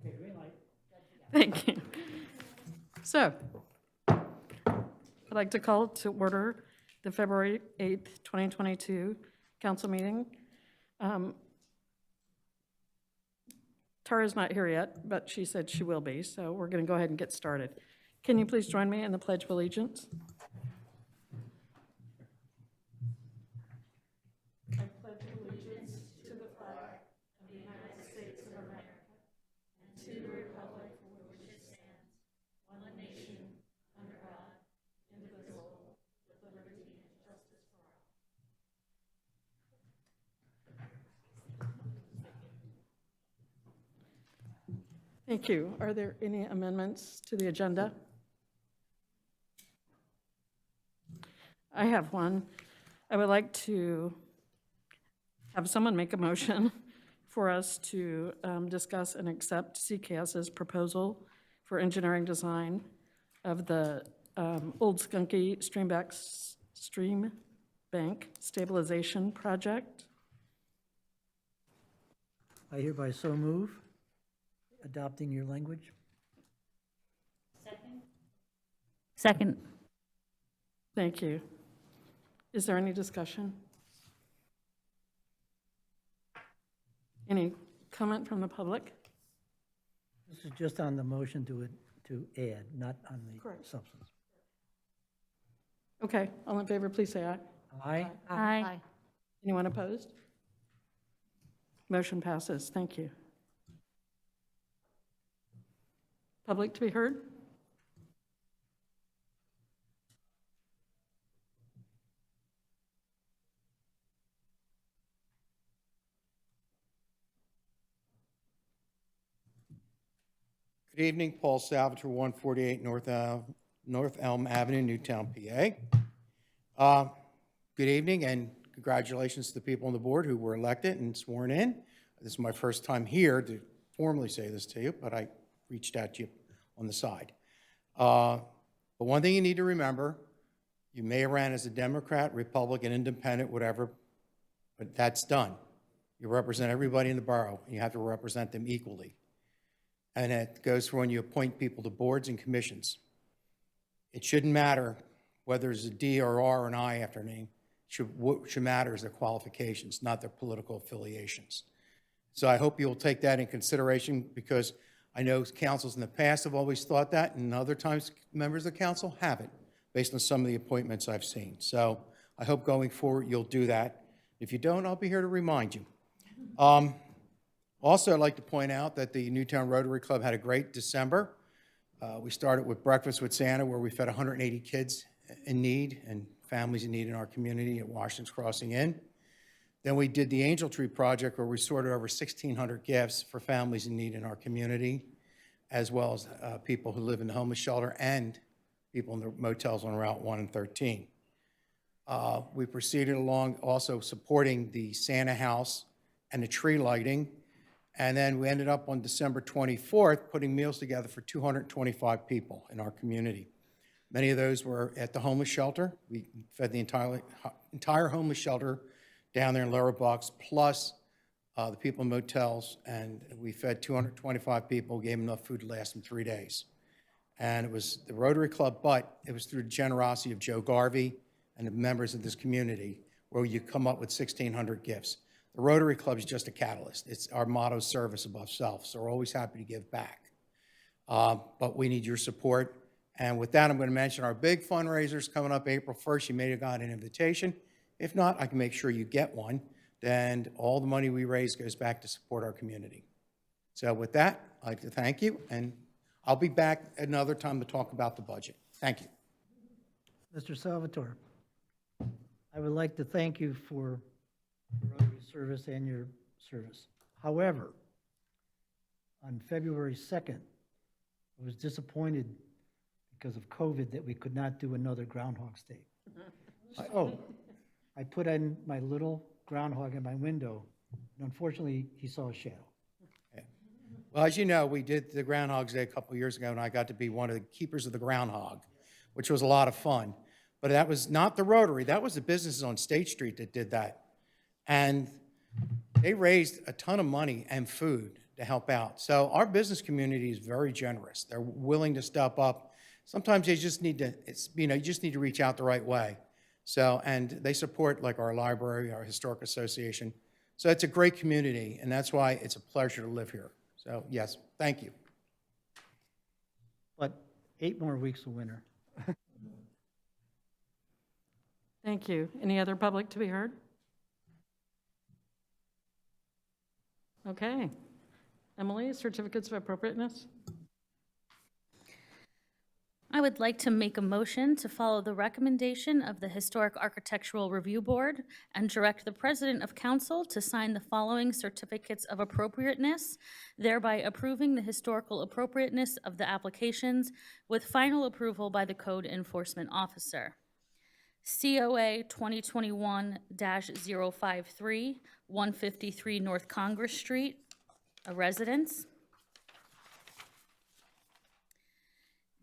Okay, green light. Thank you. So, I'd like to call to order the February 8th, 2022 council meeting. Tara's not here yet, but she said she will be, so we're going to go ahead and get started. Can you please join me in the Pledge of Allegiance? I pledge allegiance to the flag of the United States of America and to the republic for which it stands, one nation, under God, indivisible, with liberty and justice for all. Thank you. Are there any amendments to the agenda? I have one. I would like to have someone make a motion for us to discuss and accept CCAS's proposal for engineering design of the Old Skunky Stream Bank Stabilization Project. I hereby so move, adopting your language. Second. Thank you. Is there any discussion? Any comment from the public? This is just on the motion to add, not on the Correct. substance. Okay, all in favor, please say aye. Aye. Aye. Anyone opposed? Motion passes. Thank you. Public to be heard? Good evening, Paul Salvatore, 148 North Elm Avenue, Newtown, PA. Good evening and congratulations to the people on the board who were elected and sworn in. This is my first time here to formally say this to you, but I reached out to you on the side. But one thing you need to remember, you may have ran as a Democrat, Republican, Independent, whatever, but that's done. You represent everybody in the borough, and you have to represent them equally. And it goes for when you appoint people to boards and commissions. It shouldn't matter whether it's a D or R or an I after a name. What should matter is their qualifications, not their political affiliations. So I hope you'll take that in consideration, because I know councils in the past have always thought that, and other times members of the council haven't, based on some of the appointments I've seen. So I hope going forward you'll do that. If you don't, I'll be here to remind you. Also, I'd like to point out that the Newtown Rotary Club had a great December. We started with Breakfast with Santa, where we fed 180 kids in need and families in need in our community at Washington's Crossing Inn. Then we did the Angel Tree Project, where we sorted over 1,600 gifts for families in need in our community, as well as people who live in the homeless shelter and people in the motels on Route 1 and 13. We proceeded along also supporting the Santa House and the tree lighting. And then we ended up on December 24th putting meals together for 225 people in our community. Many of those were at the homeless shelter. We fed the entire homeless shelter down there in Lower Bucks, plus the people in motels, and we fed 225 people, gave them enough food to last them 3 days. And it was the Rotary Club, but it was through the generosity of Joe Garvey and the members of this community, where you come up with 1,600 gifts. The Rotary Club is just a catalyst. It's our motto, service above self, so we're always happy to give back. But we need your support. And with that, I'm going to mention our big fundraisers coming up April 1st. You may have got an invitation. If not, I can make sure you get one. Then all the money we raise goes back to support our community. So with that, I'd like to thank you, and I'll be back another time to talk about the budget. Thank you. Mr. Salvatore, I would like to thank you for your Rotary service and your service. However, on February 2nd, I was disappointed because of COVID that we could not do another Groundhog's Day. So I put in my little groundhog in my window, and unfortunately, he saw a shadow. Yeah. Well, as you know, we did the Groundhog's Day a couple of years ago, and I got to be one of the keepers of the groundhog, which was a lot of fun. But that was not the Rotary. That was the businesses on State Street that did that. And they raised a ton of money and food to help out. So our business community is very generous. They're willing to step up. Sometimes they just need to, you just need to reach out the right way. So, and they support like our library, our historic association. So it's a great community, and that's why it's a pleasure to live here. So yes, thank you. But 8 more weeks of winter. Thank you. Any other public to be heard? Okay. Emily, certificates of appropriateness? I would like to make a motion to follow the recommendation of the Historic Architectural Review Board and direct the President of Council to sign the following certificates of appropriateness, thereby approving the historical appropriateness of the applications with final approval by the Code Enforcement Officer. COA 2021-053, 153 North Congress Street, a residence.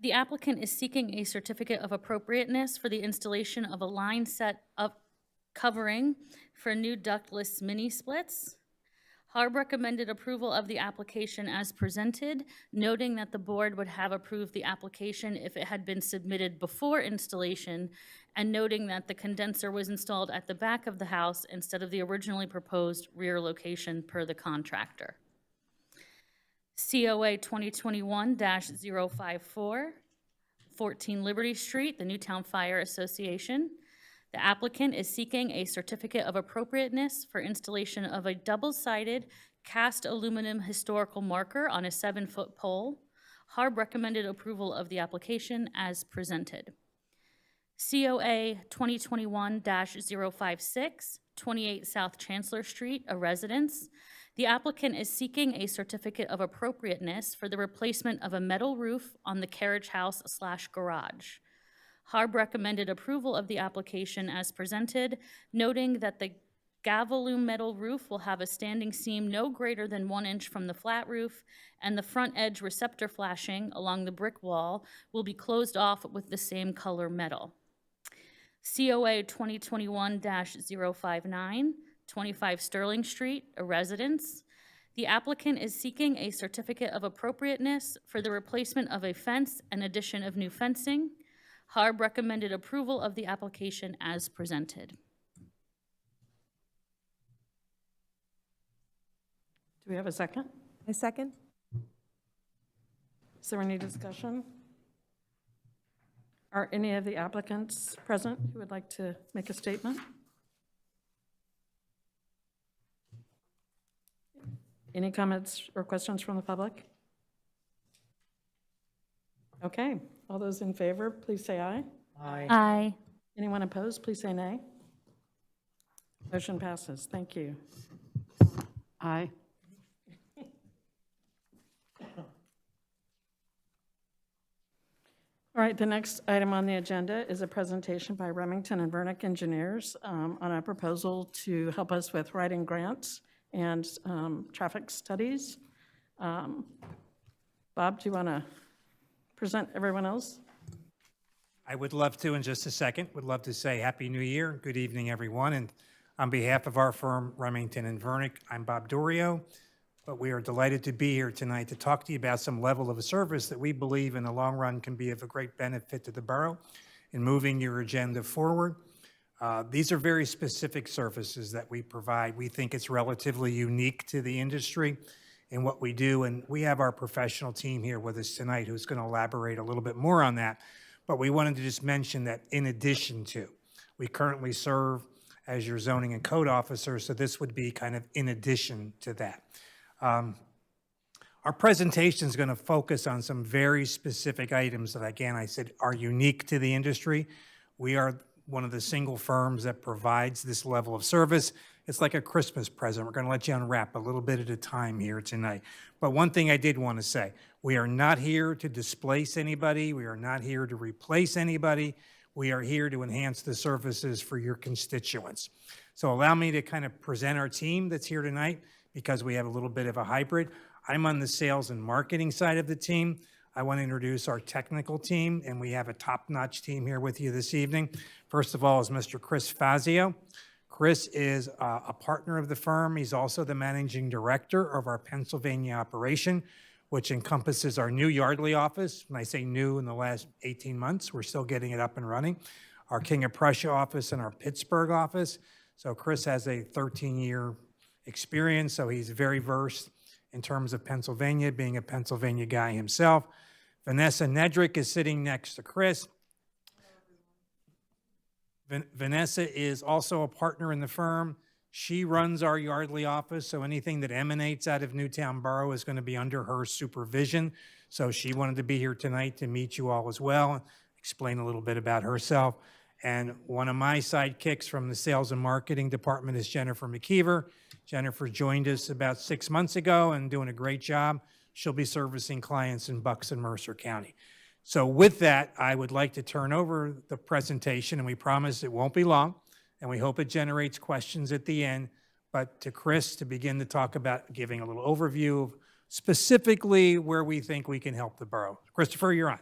The applicant is seeking a certificate of appropriateness for the installation of a line set up covering for new ductless mini splits. HARB recommended approval of the application as presented, noting that the board would have approved the application if it had been submitted before installation, and noting that the condenser was installed at the back of the house instead of the originally proposed rear location per the contractor. COA 2021-054, 14 Liberty Street, the Newtown Fire Association. The applicant is seeking a certificate of appropriateness for installation of a double-sided cast aluminum historical marker on a 7-foot pole. HARB recommended approval of the application as presented. COA 2021-056, 28 South Chancellor Street, a residence. The applicant is seeking a certificate of appropriateness for the replacement of a metal roof on the carriage house/garage. HARB recommended approval of the application as presented, noting that the Gavaloom metal roof will have a standing seam no greater than 1 inch from the flat roof, and the front edge receptor flashing along the brick wall will be closed off with the same color metal. COA 2021-059, 25 Sterling Street, a residence. The applicant is seeking a certificate of appropriateness for the replacement of a fence and addition of new fencing. HARB recommended approval of the application as presented. Do we have a second? I second. Is there any discussion? Are any of the applicants present who would like to make a statement? Any comments or questions from the public? Okay, all those in favor, please say aye. Aye. Aye. Anyone opposed, please say nay. Motion passes. Thank you. Aye. All right, the next item on the agenda is a presentation by Remington and Wernick engineers on a proposal to help us with writing grants and traffic studies. Bob, do you want to present everyone else? I would love to in just a second. Would love to say Happy New Year. Good evening, everyone. And on behalf of our firm, Remington and Wernick, I'm Bob Dorio. But we are delighted to be here tonight to talk to you about some level of service that we believe in the long run can be of a great benefit to the borough in moving your agenda forward. These are very specific services that we provide. We think it's relatively unique to the industry in what we do, and we have our professional team here with us tonight who's going to elaborate a little bit more on that. But we wanted to just mention that in addition to, we currently serve as your zoning and code officer, so this would be kind of in addition to that. Our presentation is going to focus on some very specific items that, again, I said are unique to the industry. We are one of the single firms that provides this level of service. It's like a Christmas present. We're going to let you unwrap a little bit at a time here tonight. But one thing I did want to say, we are not here to displace anybody. We are not here to replace anybody. We are here to enhance the services for your constituents. So allow me to kind of present our team that's here tonight, because we have a little bit of a hybrid. I'm on the sales and marketing side of the team. I want to introduce our technical team, and we have a top-notch team here with you this evening. First of all is Mr. Chris Fazio. Chris is a partner of the firm. He's also the managing director of our Pennsylvania operation, which encompasses our new Yardley office. When I say new, in the last 18 months, we're still getting it up and running. Our King of Prussia office and our Pittsburgh office. So Chris has a 13-year experience, so he's very versed in terms of Pennsylvania, being a Pennsylvania guy himself. Vanessa Nedrick is sitting next to Chris. Vanessa is also a partner in the firm. She runs our Yardley office, so anything that emanates out of Newtown Borough is going to be under her supervision. So she wanted to be here tonight to meet you all as well, explain a little bit about herself. And one of my sidekicks from the sales and marketing department is Jennifer McKeever. Jennifer joined us about 6 months ago and doing a great job. She'll be servicing clients in Bucks and Mercer County. So with that, I would like to turn over the presentation, and we promise it won't be long, and we hope it generates questions at the end, but to Chris to begin to talk about giving a little overview of specifically where we think we can help the borough. Christopher, you're on.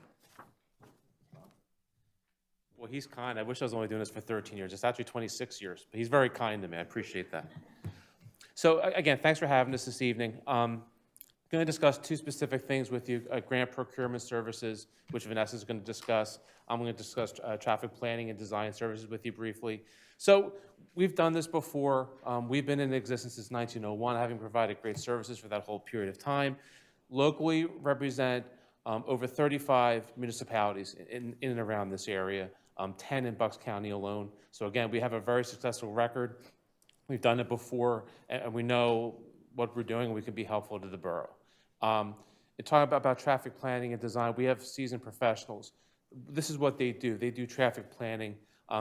Well, he's kind. I wish I was only doing this for 13 years. It's actually 26 years, but he's very kind to me. I appreciate that. So again, thanks for having us this evening. Going to discuss two specific things with you, grant procurement services, which Vanessa is going to discuss. I'm going to discuss traffic planning and design services with you briefly. So we've done this before. We've been in existence since 1901, having provided great services for that whole period of time. Locally represent over 35 municipalities in and around this area, 10 in Bucks County alone. So again, we have a very successful record. We've done it before, and we know what we're doing, and we can be helpful to the borough. In talking about traffic planning and design, we have seasoned professionals. This is what they do. They do traffic planning.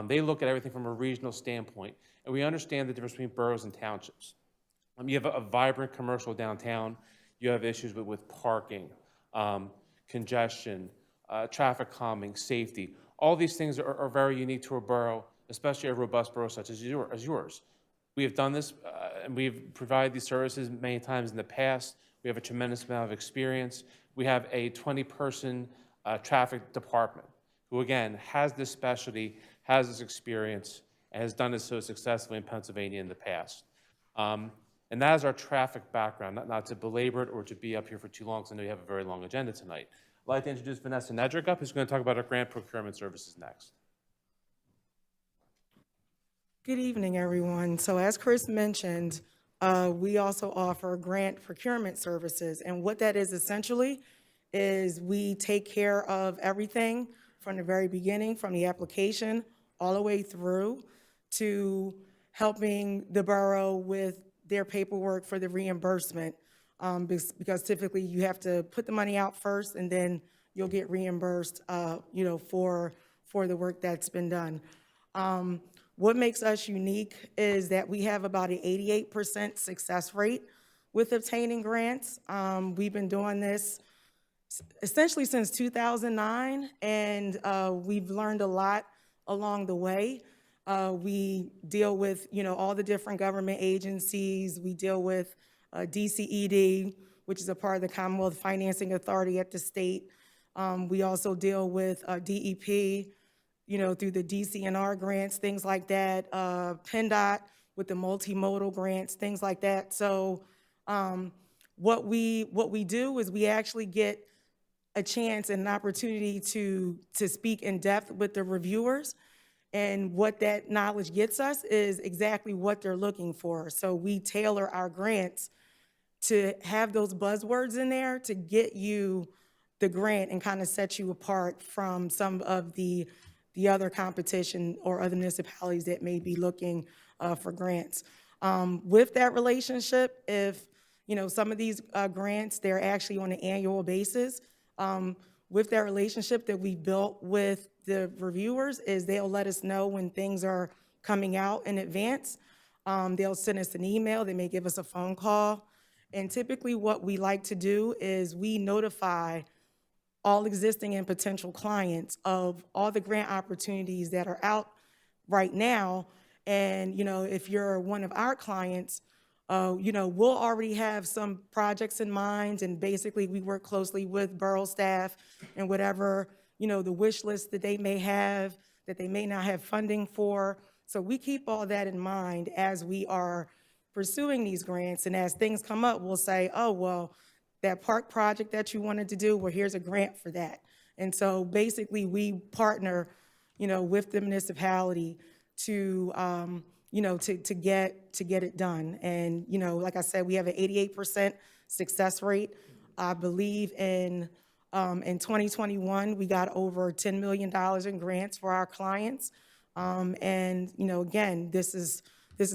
They look at everything from a regional standpoint, and we understand the difference between boroughs and townships. You have a vibrant commercial downtown. You have issues with parking, congestion, traffic calming, safety. All these things are very unique to a borough, especially a robust borough such as yours. We have done this, and we've provided these services many times in the past. We have a tremendous amount of experience. We have a 20-person traffic department who, again, has this specialty, has this experience, and has done it so successfully in Pennsylvania in the past. And that is our traffic background, not to belabor it or to be up here for too long, because I know you have a very long agenda tonight. I'd like to introduce Vanessa Nedrick up, who's going to talk about our grant procurement services next. Good evening, everyone. So as Chris mentioned, we also offer grant procurement services. And what that is essentially is we take care of everything from the very beginning, from the application all the way through to helping the borough with their paperwork for the reimbursement. Because typically you have to put the money out first and then you'll get reimbursed, for the work that's been done. What makes us unique is that we have about an 88% success rate with obtaining grants. We've been doing this essentially since 2009, and we've learned a lot along the way. We deal with, all the different government agencies. We deal with DCED, which is a part of the Commonwealth Financing Authority at the state. We also deal with DEP, through the DCNR grants, things like that, PennDOT with the multimodal grants, things like that. So what we do is we actually get a chance and an opportunity to speak in depth with the reviewers. And what that knowledge gets us is exactly what they're looking for. So we tailor our grants to have those buzzwords in there to get you the grant and kind of set you apart from some of the other competition or other municipalities that may be looking for grants. With that relationship, if, some of these grants, they're actually on an annual basis. With that relationship that we built with the reviewers is they'll let us know when things are coming out in advance. They'll send us an email, they may give us a phone call. And typically what we like to do is we notify all existing and potential clients of all the grant opportunities that are out right now. And, if you're one of our clients, We'll already have some projects in mind, and basically we work closely with borough staff and whatever, the wish list that they may have, that they may not have funding for. So we keep all that in mind as we are pursuing these grants, and as things come up, we'll say, oh, well, that park project that you wanted to do, well, here's a grant for that. And so basically, we partner, with the municipality to, to get it done. And, like I said, we have an 88% success rate. I believe in 2021, we got over $10 million in grants for our clients. And, again, this is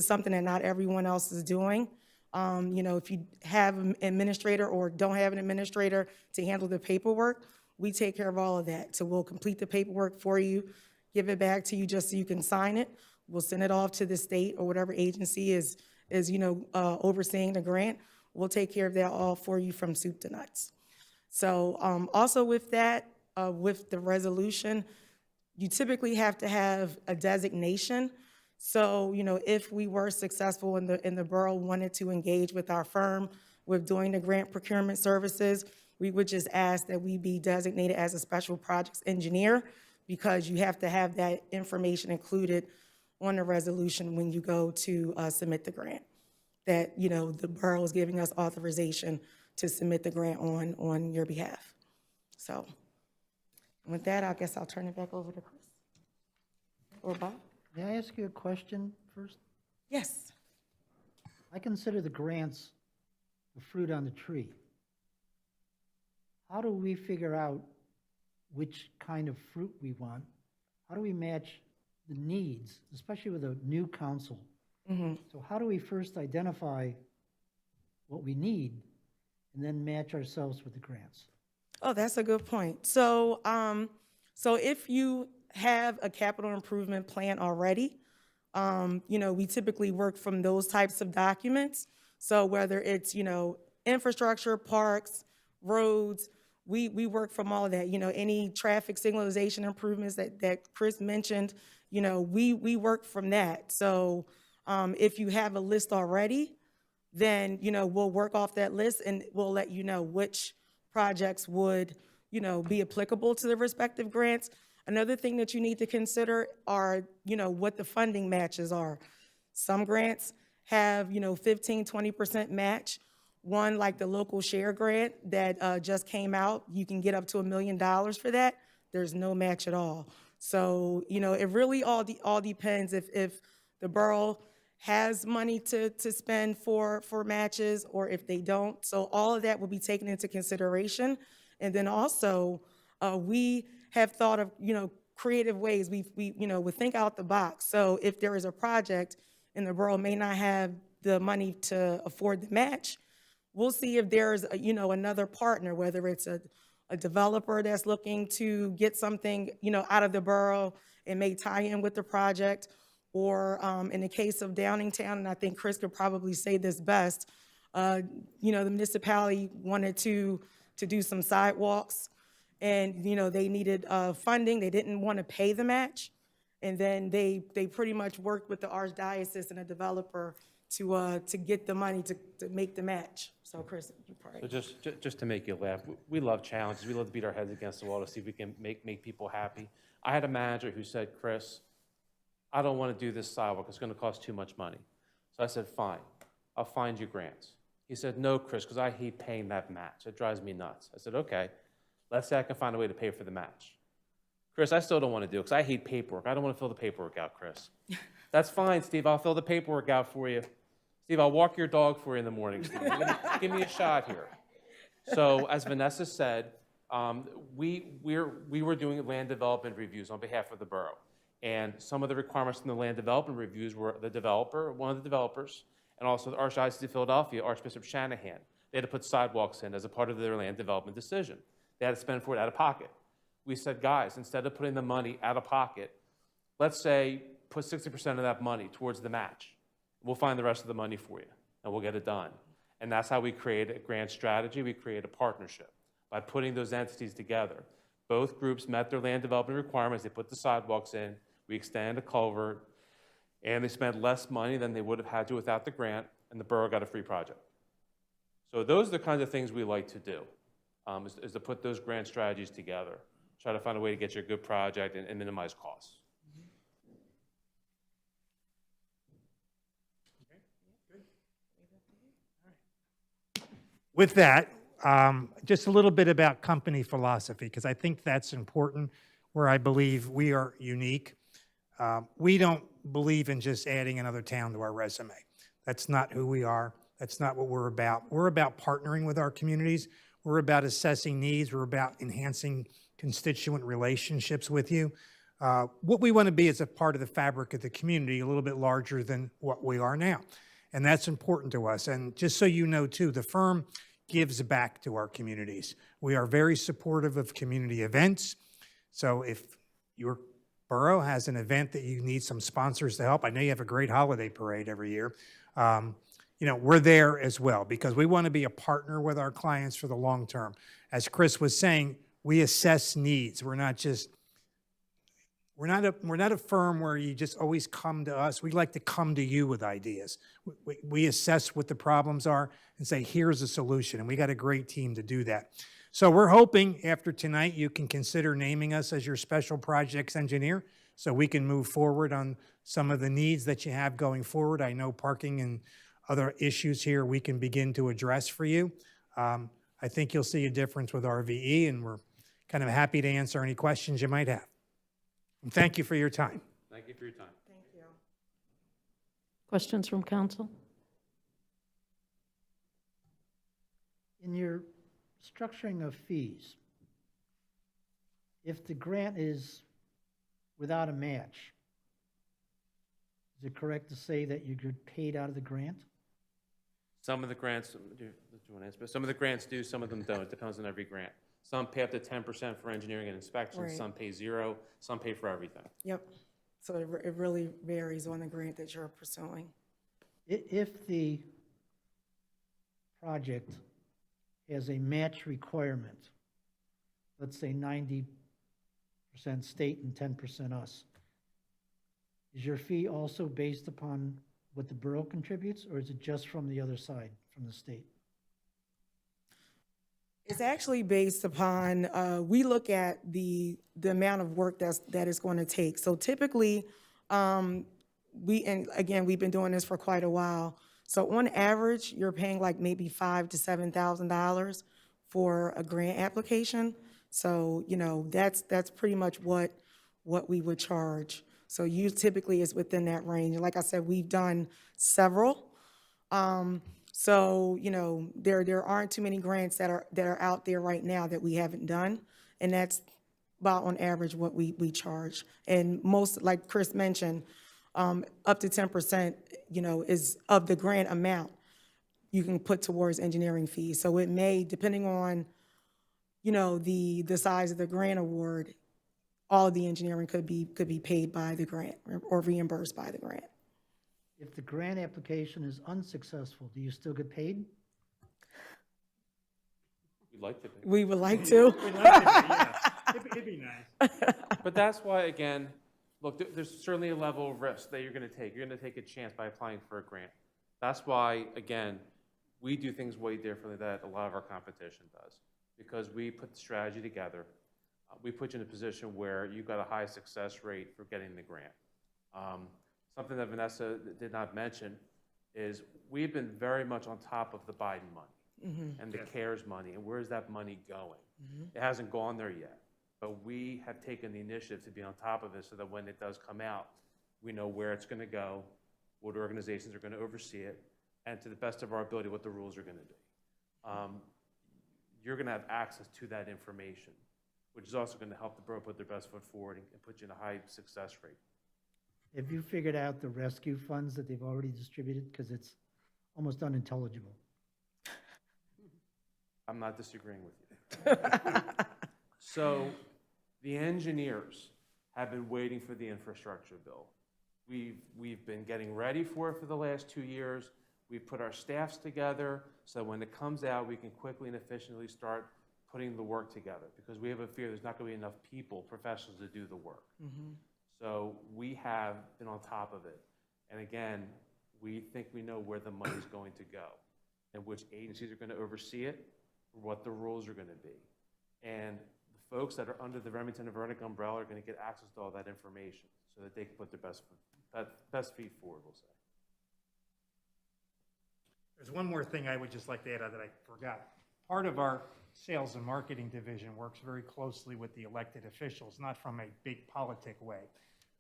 something that not everyone else is doing. If you have an administrator or don't have an administrator to handle the paperwork, we take care of all of that. So we'll complete the paperwork for you, give it back to you just so you can sign it. We'll send it off to the state or whatever agency is overseeing the grant. We'll take care of that all for you from soup to nuts. So also with that, with the resolution, you typically have to have a designation. So, if we were successful and the borough wanted to engage with our firm with doing the grant procurement services, we would just ask that we be designated as a special projects engineer, because you have to have that information included on the resolution when you go to submit the grant, that, the borough is giving us authorization to submit the grant on your behalf. So with that, I guess I'll turn it back over to Chris or Bob. May I ask you a question first? Yes. I consider the grants the fruit on the tree. How do we figure out which kind of fruit we want? How do we match the needs, especially with a new council? So how do we first identify what we need and then match ourselves with the grants? Oh, that's a good point. So, so if you have a capital improvement plan already, we typically work from those types of documents. So whether it's, infrastructure, parks, roads, we work from all of that. Any traffic signalization improvements that Chris mentioned, we work from that. So if you have a list already, then, we'll work off that list and we'll let you know which projects would, be applicable to the respective grants. Another thing that you need to consider are, what the funding matches are. Some grants have, 15, 20% match. One, like the local share grant that just came out, you can get up to $1 million for that. There's no match at all. So, it really all depends if the borough has money to spend for matches or if they don't. So all of that will be taken into consideration. And then also, we have thought of, creative ways. We think out the box. So if there is a project and the borough may not have the money to afford the match, we'll see if there's, another partner, whether it's a developer that's looking to get something, out of the borough and may tie in with the project. Or in the case of Downingtown, and I think Chris could probably say this best, the municipality wanted to do some sidewalks, and they needed funding. They didn't want to pay the match, and then they pretty much worked with the archdiocese and a developer to get the money to make the match. So Chris, you probably. So just to make you laugh, we love challenges. We love to beat our heads against the wall to see if we can make people happy. I had a manager who said, Chris, I don't want to do this sidewalk. It's going to cost too much money. So I said, fine, I'll find you grants. He said, no, Chris, because I hate paying that match. It drives me nuts. I said, okay, let's say I can find a way to pay for the match. Chris, I still don't want to do it because I hate paperwork. I don't want to fill the paperwork out, Chris. That's fine, Steve. I'll fill the paperwork out for you. Steve, I'll walk your dog for you in the morning, Steve. Give me a shot here. So as Vanessa said, we were doing land development reviews on behalf of the borough. And some of the requirements from the land development reviews were the developer, one of the developers, and also the Archdiocese of Philadelphia, Archbishop Shanahan. They had to put sidewalks in as a part of their land development decision. They had to spend for it out of pocket. We said, guys, instead of putting the money out of pocket, let's say put 60% of that money towards the match. We'll find the rest of the money for you, and we'll get it done. And that's how we create a grant strategy. We create a partnership by putting those entities together. Both groups met their land development requirements. They put the sidewalks in. We extended a culvert, and they spent less money than they would have had to without the grant. and the borough got a free project. So those are the kinds of things we like to do, is to put those grant strategies together, try to find a way to get you a good project and minimize costs. With that, just a little bit about company philosophy, because I think that's important, where I believe we are unique. We don't believe in just adding another town to our resume. That's not who we are. That's not what we're about. We're about partnering with our communities. We're about assessing needs. We're about enhancing constituent relationships with you. What we want to be is a part of the fabric of the community, a little bit larger than what we are now. And that's important to us. And just so you know, too, the firm gives back to our communities. We are very supportive of community events. So if your borough has an event that you need some sponsors to help, I know you have a great holiday parade every year, we're there as well, because we want to be a partner with our clients for the long term. As Chris was saying, we assess needs. We're not a firm where you just always come to us. We like to come to you with ideas. We assess what the problems are and say, here's a solution. And we got a great team to do that. So we're hoping after tonight you can consider naming us as your special projects engineer so we can move forward on some of the needs that you have going forward. I know parking and other issues here we can begin to address for you. I think you'll see a difference with RVE, and we're kind of happy to answer any questions you might have. And thank you for your time. Thank you for your time. Thank you. Questions from council? In your structuring of fees, if the grant is without a match, is it correct to say that you get paid out of the grant? Some of the grants, do you want to answer? Some of the grants do, some of them don't. It depends on every grant. Some pay up to 10% for engineering and inspection, Right. some pay 0, some pay for everything. Yep. So it really varies on the grant that you're pursuing. If the project has a match requirement, let's say 90% state and 10% us, is your fee also based upon what the borough contributes, or is it just from the other side, from the state? It's actually based upon, we look at the amount of work that it's going to take. So typically, and again, we've been doing this for quite a while. So on average, you're paying like maybe $5,000 to $7,000 for a grant application. So, that's pretty much what we would charge. So you typically is within that range. Like I said, we've done several. So, there aren't too many grants that are out there right now that we haven't done. And that's about on average what we charge. And most, like Chris mentioned, up to 10%, is of the grant amount you can put towards engineering fees. So it may, depending on, the size of the grant award, all of the engineering could be paid by the grant or reimbursed by the grant. If the grant application is unsuccessful, do you still get paid? We'd like to pay. We would like to. It'd be nice. But that's why, again, look, there's certainly a level of risk that you're going to take. You're going to take a chance by applying for a grant. That's why, again, we do things way differently than a lot of our competition does, because we put the strategy together. We put you in a position where you've got a high success rate for getting the grant. Something that Vanessa did not mention is we've been very much on top of the Biden money and the CARES money, and where's that money going? It hasn't gone there yet, but we have taken the initiative to be on top of it so that when it does come out, we know where it's going to go, what organizations are going to oversee it, and to the best of our ability, what the rules are going to be. You're going to have access to that information, which is also going to help the borough put their best foot forward and put you in a high success rate. Have you figured out the rescue funds that they've already distributed? Because it's almost unintelligible. I'm not disagreeing with you. So the engineers have been waiting for the infrastructure bill. We've been getting ready for it for the last 2 years. We've put our staffs together so when it comes out, we can quickly and efficiently start putting the work together, because we have a fear there's not going to be enough people, professionals, to do the work. So we have been on top of it. And again, We think we know where the money's going to go and which agencies are going to oversee it, what the rules are going to be. And the folks that are under the Remington and Wernick umbrella are going to get access to all that information so that they can put their best feet forward, we'll say. There's one more thing I would just like to add that I forgot. Part of our sales and marketing division works very closely with the elected officials, not from a big politic way,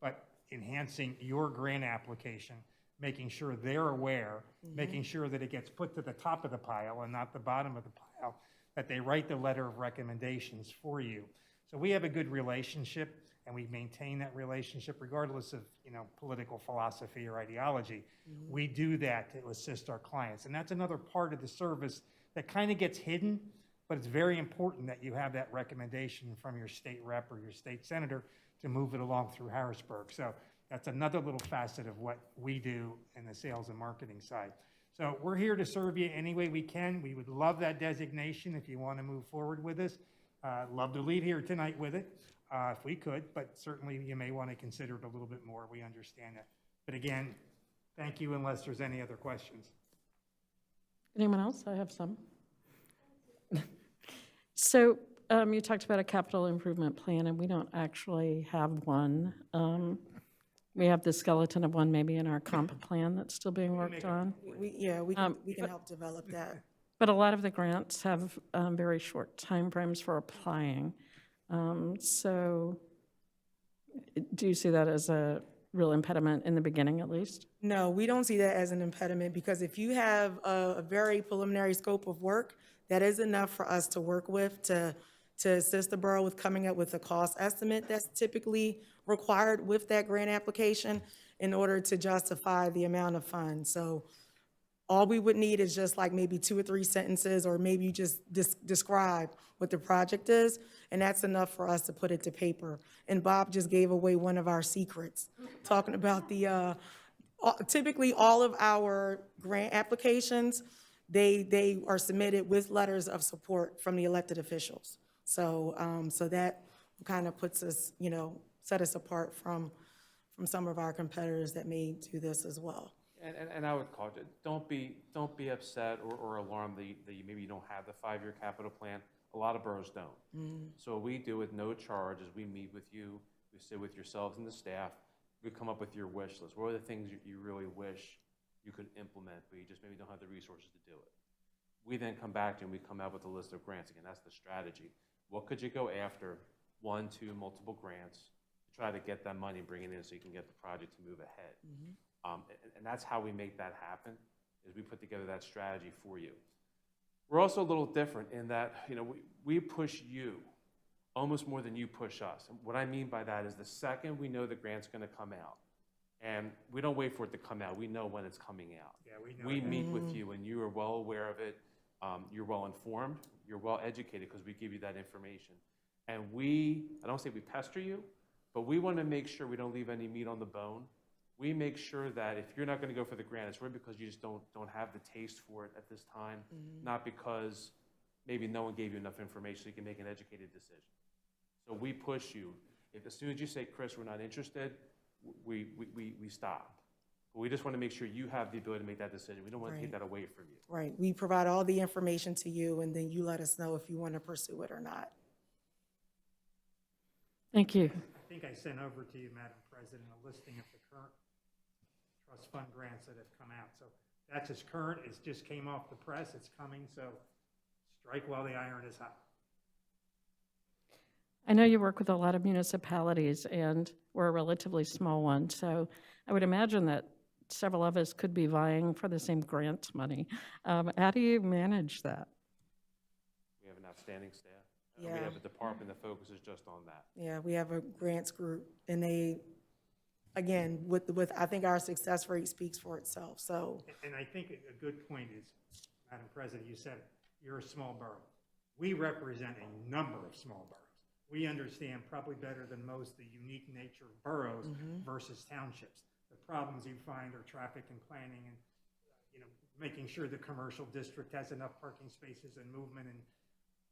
but enhancing your grant application, making sure they're aware, making sure that it gets put to the top of the pile and not the bottom of the pile, that they write the letter of recommendations for you. So we have a good relationship, and we maintain that relationship regardless of, political philosophy or ideology. We do that to assist our clients. And that's another part of the service that kind of gets hidden, but it's very important that you have that recommendation from your state rep or your state senator to move it along through Harrisburg. So that's another little facet of what we do in the sales and marketing side. So we're here to serve you any way we can. We would love that designation if you want to move forward with this. Love to leave here tonight with it if we could, but certainly you may want to consider it a little bit more. We understand that. But again, thank you unless there's any other questions. Anyone else? I have some. So you talked about a capital improvement plan, and we don't actually have one. We have the skeleton of one maybe in our comp plan that's still being worked on. We can help develop that. But a lot of the grants have very short timeframes for applying. So do you see that as a real impediment in the beginning, at least? No, we don't see that as an impediment, because if you have a very preliminary scope of work, that is enough for us to work with to assist the borough with coming up with a cost estimate that's typically required with that grant application in order to justify the amount of funds. So all we would need is just like maybe 2 or 3 sentences, or maybe you just describe what the project is, and that's enough for us to put it to paper. And Bob just gave away one of our secrets, talking about the, typically all of our grant applications, they are submitted with letters of support from the elected officials. So, so that kind of puts us, set us apart from some of our competitors that may do this as well. And I would caution, don't be upset or alarmed that maybe you don't have the 5-year capital plan. A lot of boroughs don't. So what we do with no charge is we meet with you, we sit with yourselves and the staff, we come up with your wish list. What are the things you really wish you could implement, but you just maybe don't have the resources to do it? We then come back to you and we come out with a list of grants. Again, that's the strategy. What could you go after? 1, 2, multiple grants to try to get that money, bring it in so you can get the project to move ahead. And that's how we make that happen, is we put together that strategy for you. We're also a little different in that, we push you almost more than you push us. And what I mean by that is the second we know the grant's going to come out, and we don't wait for it to come out, we know when it's coming out. Yeah, we know We that. meet with you, and you are well aware of it. You're well informed, you're well educated, because we give you that information. And I don't say we pester you, but we want to make sure we don't leave any meat on the bone. We make sure that if you're not going to go for the grant, it's really because you just don't have the taste for it at this time, not because maybe no one gave you enough information so you can make an educated decision. So we push you. If as soon as you say, Chris, we're not interested, we stop. But we just want to make sure you have the ability to make that decision. We don't want to take that away from you. Right. We provide all the information to you, and then you let us know if you want to pursue it or not. Thank you. I think I sent over to you, Madam President, a listing of the current trust fund grants that have come out. So that's as current, it just came off the press, it's coming, so strike while the iron is hot. I know you work with a lot of municipalities, and we're a relatively small one, so I would imagine that several of us could be vying for the same grant money. How do you manage that? We have an outstanding staff. Yeah. We have a department that focuses just on that. Yeah, we have a grants group, and they, again, with I think our success rate speaks for itself, so. And I think a good point is, Madam President, you said it, you're a small borough. We represent a number of small boroughs. We understand probably better than most the unique nature of boroughs versus townships. The problems you find are traffic and planning and, making sure the commercial district has enough parking spaces and movement, and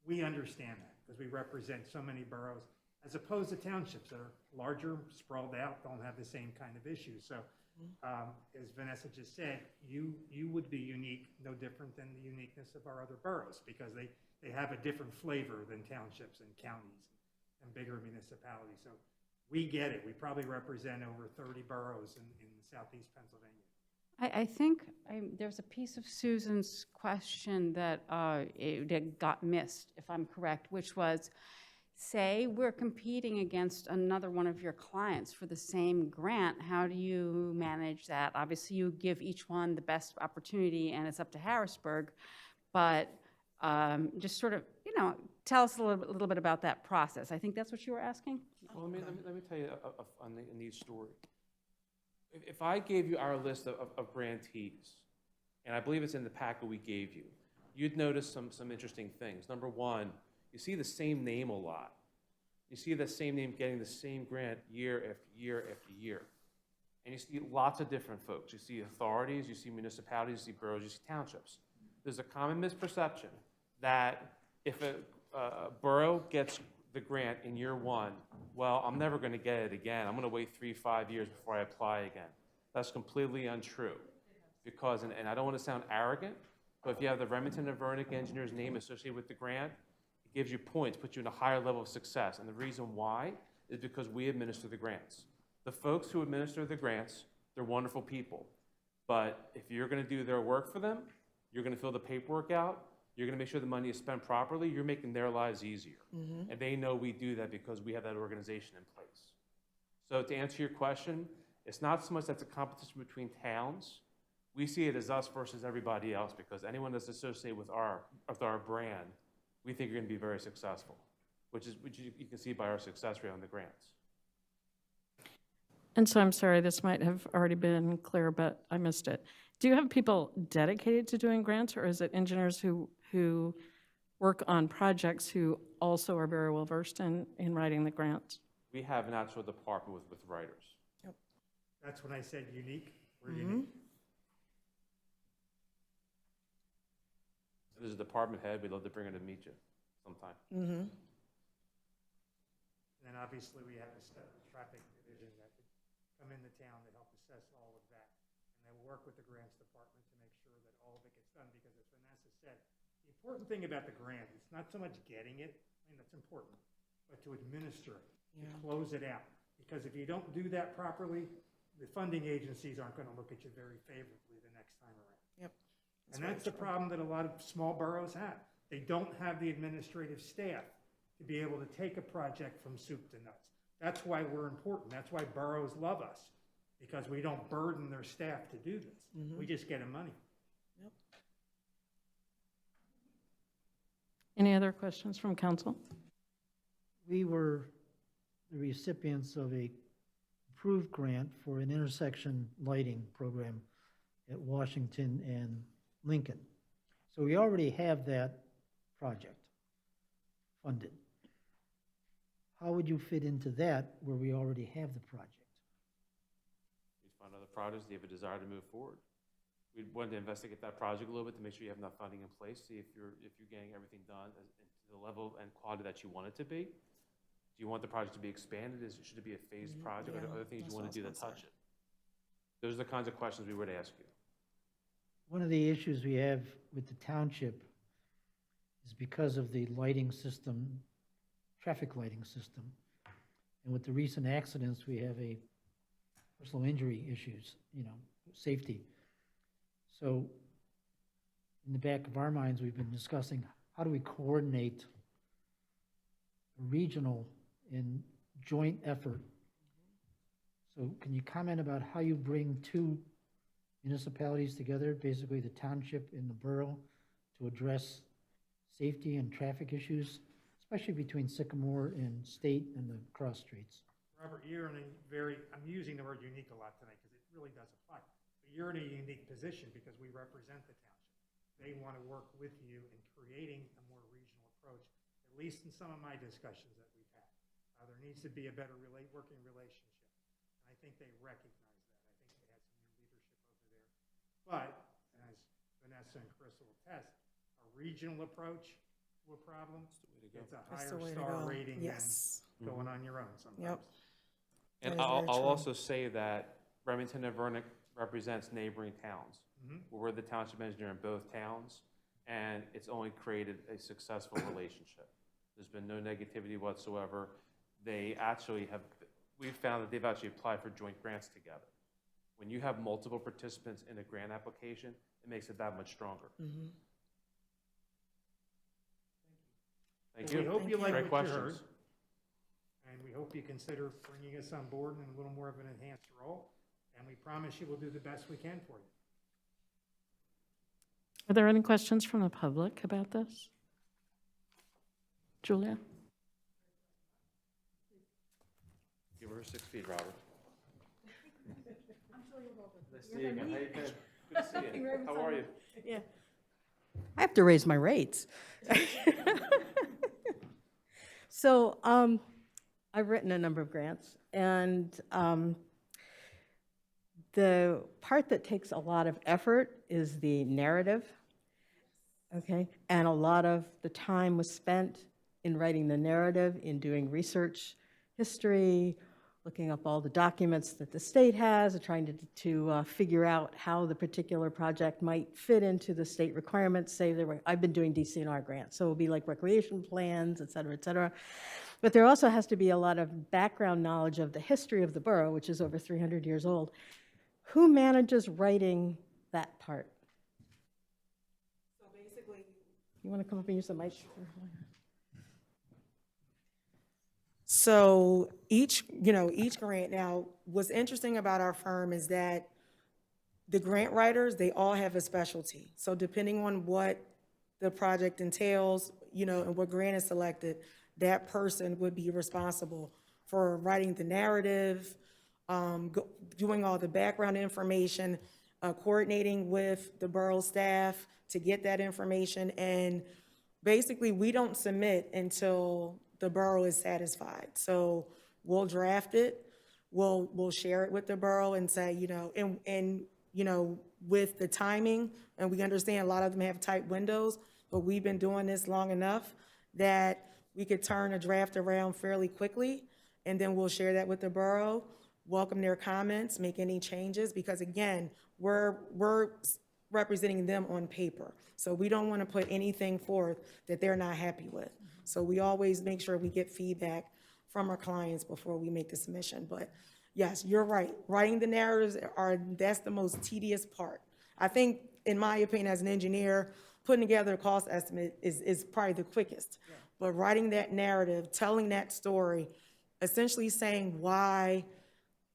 we understand that because we represent so many boroughs. as opposed to townships that are larger, sprawled out, don't have the same kind of issues. So, as Vanessa just said, you would be unique, no different than the uniqueness of our other boroughs, because they have a different flavor than townships and counties and bigger municipalities. So we get it. We probably represent over 30 boroughs in southeast Pennsylvania. I think there's a piece of Susan's question that that got missed, if I'm correct, which was, say we're competing against another one of your clients for the same grant. How do you manage that? Obviously, you give each one the best opportunity, and it's up to Harrisburg. But just sort of, tell us a little bit about that process. I think that's what you were asking. Well, let me tell you a neat story. If I gave you our list of grantees, and I believe it's in the packet we gave you, you'd notice some interesting things. Number one, you see the same name a lot. You see the same name getting the same grant year after year after year. And you see lots of different folks. You see authorities, you see municipalities, you see boroughs, you see townships. There's a common misperception that if a borough gets the grant in year one, well, I'm never going to get it again. I'm going to wait 3-5 years before I apply again. That's completely untrue. Because, and I don't want to sound arrogant, but if you have the Remington and Wernick engineer's name associated with the grant, it gives you points, puts you in a higher level of success. And the reason why is because we administer the grants. The folks who administer the grants, they're wonderful people. But if you're going to do their work for them, you're going to fill the paperwork out, you're going to make sure the money is spent properly, you're making their lives easier. And they know we do that because we have that organization in place. So to answer your question, it's not so much that's a competition between towns. We see it as us versus everybody else, because anyone that's associated with our brand, we think you're going to be very successful, which you can see by our success rate on the grants. And so I'm sorry, this might have already been clear, but I missed it. Do you have people dedicated to doing grants, or is it engineers who work on projects who also are very well versed in writing the grants? We have an actual department with writers. That's when I said unique. We're unique. There's a department head. We'd love to bring her to meet you sometime. And then obviously we have a traffic division that could come into town to help assess all of that. And then work with the grants department to make sure that all of it gets done, because as Vanessa said, the important thing about the grant, it's not so much getting it, I mean, that's important, but to administer it, to close it out. Because if you don't do that properly, the funding agencies aren't going to look at you very favorably the next time around. And that's the problem that a lot of small boroughs have. They don't have the administrative staff to be able to take a project from soup to nuts. That's why we're important. That's why boroughs love us, because we don't burden their staff to do this. We just get them money. Any other questions from council? We were the recipients of a approved grant for an intersection lighting program at Washington and Lincoln. So we already have that project funded. How would you fit into that where we already have the project? We'd find other projects, you have a desire to move forward. We'd want to investigate that project a little bit to make sure you have enough funding in place, see if you're getting everything done to the level and quality that you want it to be. Do you want the project to be expanded? Should it be a phased project? Are there other things you want to do that touch it? Those are the kinds of questions we would ask you. One of the issues we have with the township is because of the lighting system, traffic lighting system, and with the recent accidents, we have a personal injury issues, safety. So in the back of our minds, we've been discussing, how do we coordinate a regional and joint effort? So can you comment about how you bring two municipalities together, basically the township and the borough, to address safety and traffic issues, especially between Sycamore and State and the cross streets? Robert, you're in a I'm using the word unique a lot tonight because it really does apply. But you're in a unique position because we represent the township. They want to work with you in creating a more regional approach, at least in some of my discussions that we've had. There needs to be a better working relationship. And I think they recognize that. I think they had some new leadership over there. But, as Vanessa and Chris will attest, a regional approach to a problem, it's a higher star rating than going on your own sometimes. Yep. And That is I'll very I'll true. also say that Remington and Wernick represents neighboring towns. We're the township engineer in both towns, and it's only created a successful relationship. There's been no negativity whatsoever. They actually have, we've found that they've actually applied for joint grants together. When you have multiple participants in a grant application, it makes it that much stronger. Thank Well, you. we hope you like Great what you heard. questions. And we hope you consider bringing us on board in a little more of an enhanced role. And we promise you we'll do the best we can for you. Are there any questions from the public about this? Julia? Give her 6 feet, Robert. Nice to see you again. How you been? Good to see you. How are you? I have to raise my rates. So I've written a number of grants, and the part that takes a lot of effort is the narrative, okay? And a lot of the time was spent in writing the narrative, in doing research, history, looking up all the documents that the state has, and trying to figure out how the particular project might fit into the state requirements. Say, I've been doing DCNR grants, so it'll be like recreation plans, et cetera, et cetera. But there also has to be a lot of background knowledge of the history of the borough, which is over 300 years old. Who manages writing that part? So basically, You want to come up and use the mic? so each grant, now, what's interesting about our firm is that the grant writers, they all have a specialty. So depending on what the project entails, and what grant is selected, that person would be responsible for writing the narrative, doing all the background information, coordinating with the borough staff to get that information. And basically, we don't submit until the borough is satisfied. So we'll draft it, we'll share it with the borough and say, with the timing, and we understand a lot of them have tight windows, but we've been doing this long enough that we could turn a draft around fairly quickly, and then we'll share that with the borough, welcome their comments, make any changes, because again, we're representing them on paper. So we don't want to put anything forth that they're not happy with. So we always make sure we get feedback from our clients before we make the submission. But yes, you're right. Writing the narratives that's the most tedious part. I think, in my opinion, as an engineer, putting together a cost estimate is probably the quickest. Yeah. But writing that narrative, telling that story, essentially saying why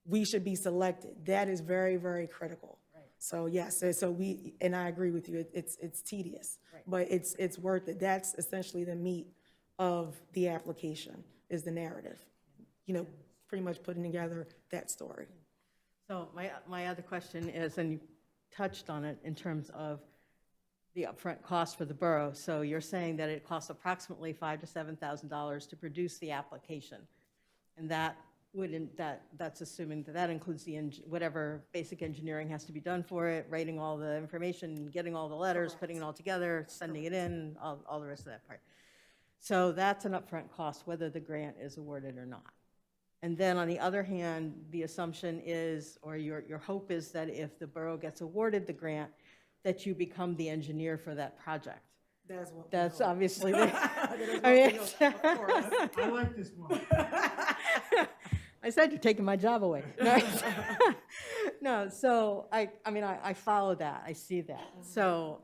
we should be selected, that is very, very critical. Right. So yes, and I agree with you, it's tedious, right, but it's worth it. That's essentially the meat of the application, is the narrative. Pretty much putting together that story. So my other question is, and you touched on it in terms of the upfront cost for the borough. So you're saying that it costs approximately $5,000 to $7,000 to produce the application, and that's assuming that includes whatever basic engineering has to be done for it, writing all the information, getting all the letters, putting it all together, sending it in, all the rest of that part. So that's an upfront cost, whether the grant is awarded or not. And then on the other hand, the assumption is, or your hope is, that if the borough gets awarded the grant, that you become the engineer for that project. That's obviously the, I like this one. I said you're taking my job away. No, so I follow that, I see that. So,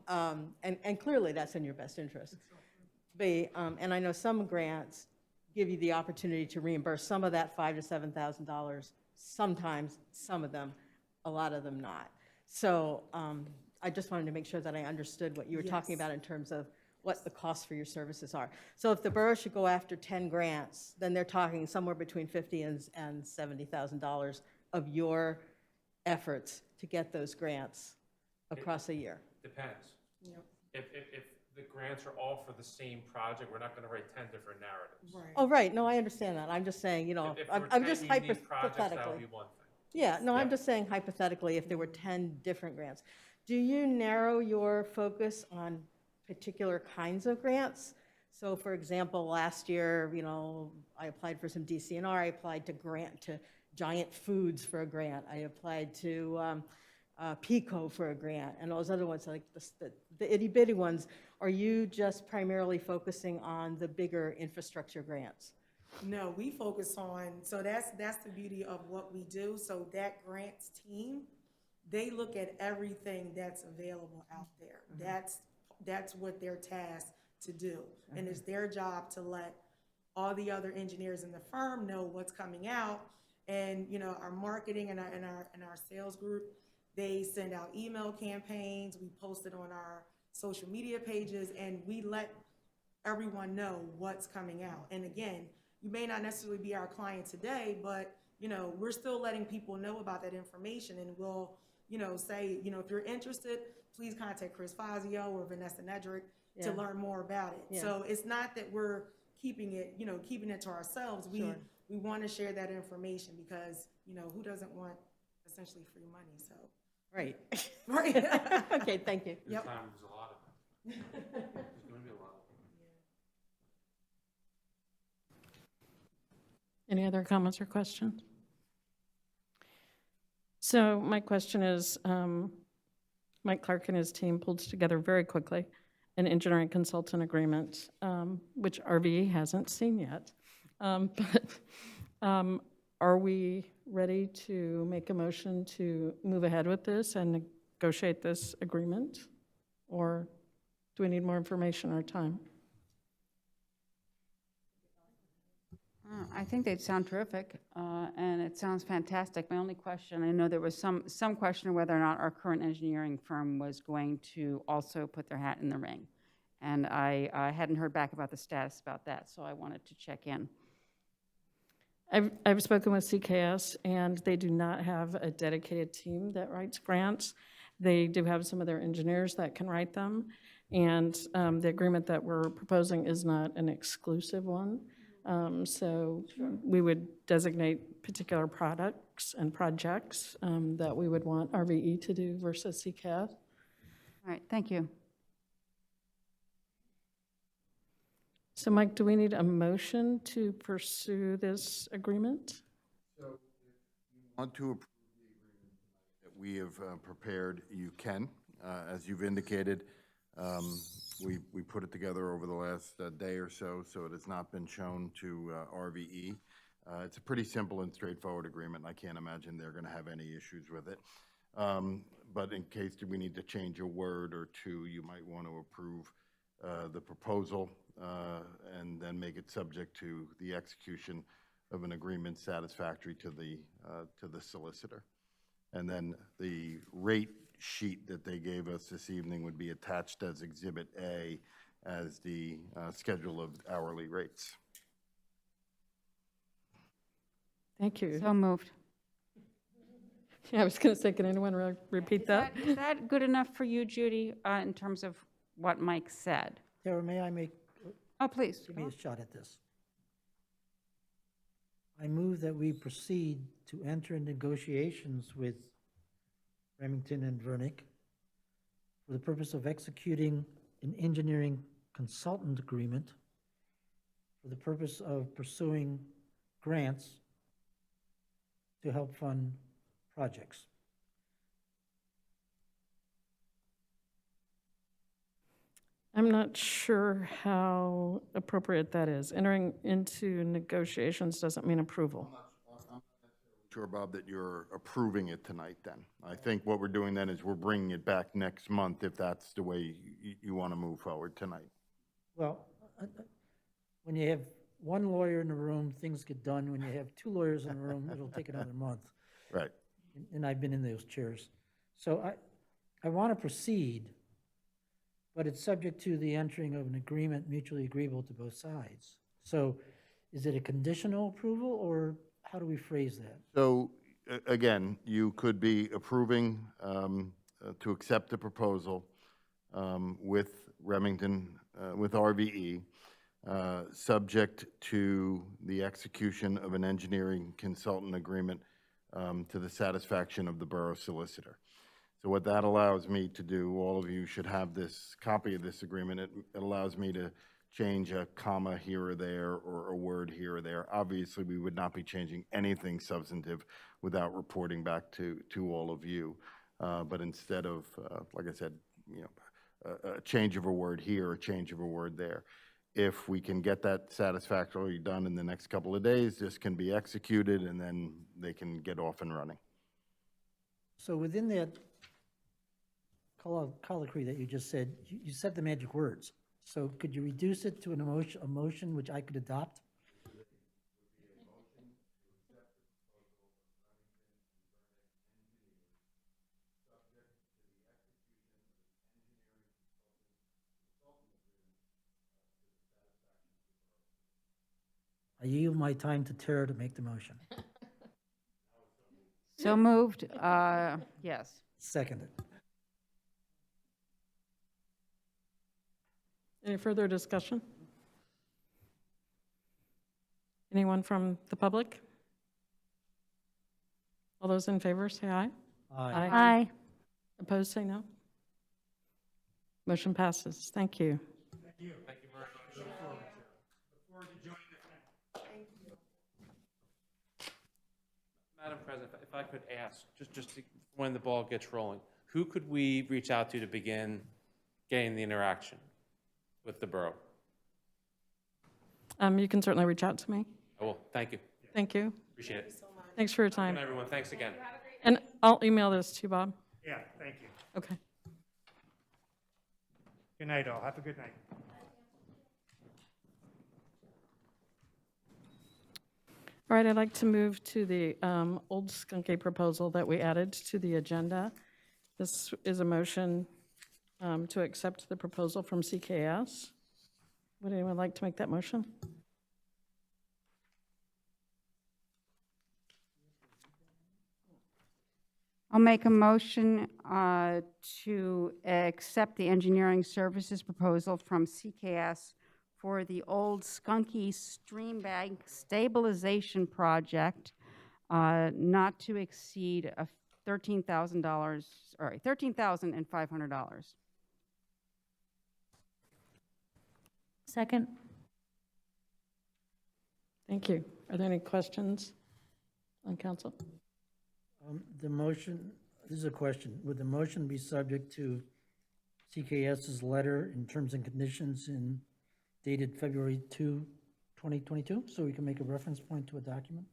and clearly that's in your best interest. And I know some grants give you the opportunity to reimburse some of that $5,000 to $7,000, sometimes, some of them, a lot of them not. So I just wanted to make sure that I understood what you were talking about in terms of what the costs for your services are. So if the borough should go after 10 grants, then they're talking somewhere between $50,000 and $70,000 of your efforts to get those grants across a year. Depends. If the grants are all for the same project, we're not going to write 10 different narratives. Right. Oh, right, no, I understand that. I'm just saying, If there were I'm 10 just unique projects, that would hypothetically. be one thing. Yeah, no, I'm just saying hypothetically, if there were 10 different grants. Do you narrow your focus on particular kinds of grants? So for example, last year, you know, I applied for some DCNR, I applied to Giant Foods for a grant, I applied to Pico for a grant, and those other ones, like the itty bitty ones. Are you just primarily focusing on the bigger infrastructure grants? No, we focus on, so that's the beauty of what we do. So that grants team, they look at everything that's available out there. That's what they're tasked to do. And it's their job to let all the other engineers in the firm know what's coming out. And, you know, our marketing and our sales group, they send out email campaigns, we post it on our social media pages, and we let everyone know what's coming out. And again, you may not necessarily be our client today, but, you know, we're still letting people know about that information, and we'll, you know, say, you know, if you're interested, please contact Chris Fazio or Vanessa Nedrick to learn more about it. Yeah. So it's not that we're keeping it, you know, keeping it to ourselves. We want to share that information because, you know, who doesn't want essentially free money, so. Right. Right. Okay, thank you. Yep. There's a lot of it. There's going to be a lot of it. Any other comments or questions? So my question is, Mike Clark and his team pulled together very quickly an engineering consultant agreement, which RVE hasn't seen yet. Are we ready to make a motion to move ahead with this and negotiate this agreement? Or do we need more information or time? I think they'd sound terrific, and it sounds fantastic. My only question, I know there was some question of whether or not our current engineering firm was going to also put their hat in the ring. And I hadn't heard back about the status about that, so I wanted to check in. I've spoken with CKS, and they do not have a dedicated team that writes grants. They do have some of their engineers that can write them, and the agreement that we're proposing is not an exclusive one. So we would designate particular products and projects that we would want RVE to do versus CCAS. All right, thank you. So Mike, do we need a motion to pursue this agreement? So if you want to approve the agreement that we have prepared, you can. As you've indicated, we put it together over the last day or so, so it has not been shown to RVE. It's a pretty simple and straightforward agreement. I can't imagine they're going to have any issues with it. But in case we need to change a word or two, you might want to approve the proposal and then make it subject to the execution of an agreement satisfactory to the solicitor. And then the rate sheet that they gave us this evening would be attached as Exhibit A as the schedule of hourly rates. Thank you. So moved. Yeah, I was going to say, can anyone repeat that? Is that good enough for you, Judy, in terms of what Mike said? Tara, may I make, Oh, please. give me a shot at this? I move that we proceed to enter in negotiations with Remington and Wernick for the purpose of executing an engineering consultant agreement for the purpose of pursuing grants to help fund projects. I'm not sure how appropriate that is. Entering into negotiations doesn't mean approval. Sure, Bob, that you're approving it tonight then. I think what we're doing then is we're bringing it back next month if that's the way you want to move forward tonight. Well, when you have one lawyer in the room, things get done. When you have two lawyers in the room, it'll take another month. Right. And I've been in those chairs. So I want to proceed, but it's subject to the entering of an agreement mutually agreeable to both sides. So is it a conditional approval, or how do we phrase that? So, again, you could be approving to accept the proposal with Remington, with RVE, subject to the execution of an engineering consultant agreement to the satisfaction of the borough solicitor. So what that allows me to do, all of you should have this copy of this agreement, it allows me to change a comma here or there or a word here or there. Obviously, we would not be changing anything substantive without reporting back to all of you. But instead of, like I said, a change of a word here, a change of a word there. If we can get that satisfactorily done in the next couple of days, this can be executed and then they can get off and running. So within that colloquy that you just said, you said the magic words. So could you reduce it to a motion which I could adopt? I yield my time to Tara to make the motion. So moved, yes. Seconded. Any further discussion? Anyone from the public? All those in favor, say aye. Aye. Aye. Opposed, say no. Motion passes. Thank you. Thank you very much. Look forward to joining the family. Madam President, if I could ask, just to, when the ball gets rolling, who could we reach out to begin getting the interaction with the borough? You can certainly reach out to me. I will. Thank you. Thank you. Appreciate it. Thanks for your Good time. night, everyone. Thanks again. And I'll email this to you, Bob. Yeah, thank you. Okay. Good night, all. Have a good night. All right, I'd like to move to the old skunky proposal that we added to the agenda. This is a motion to accept the proposal from CKS. Would anyone like to make that motion? I'll make a motion to accept the engineering services proposal from CKS for the old Skunky Stream Bank Stabilization Project, not to exceed $13,000, sorry, $13,500. Second. Thank you. Are there any questions on council? The motion, this is a question. Would the motion be subject to CKS's letter in terms and conditions dated February 2, 2022? So we can make a reference point to a document?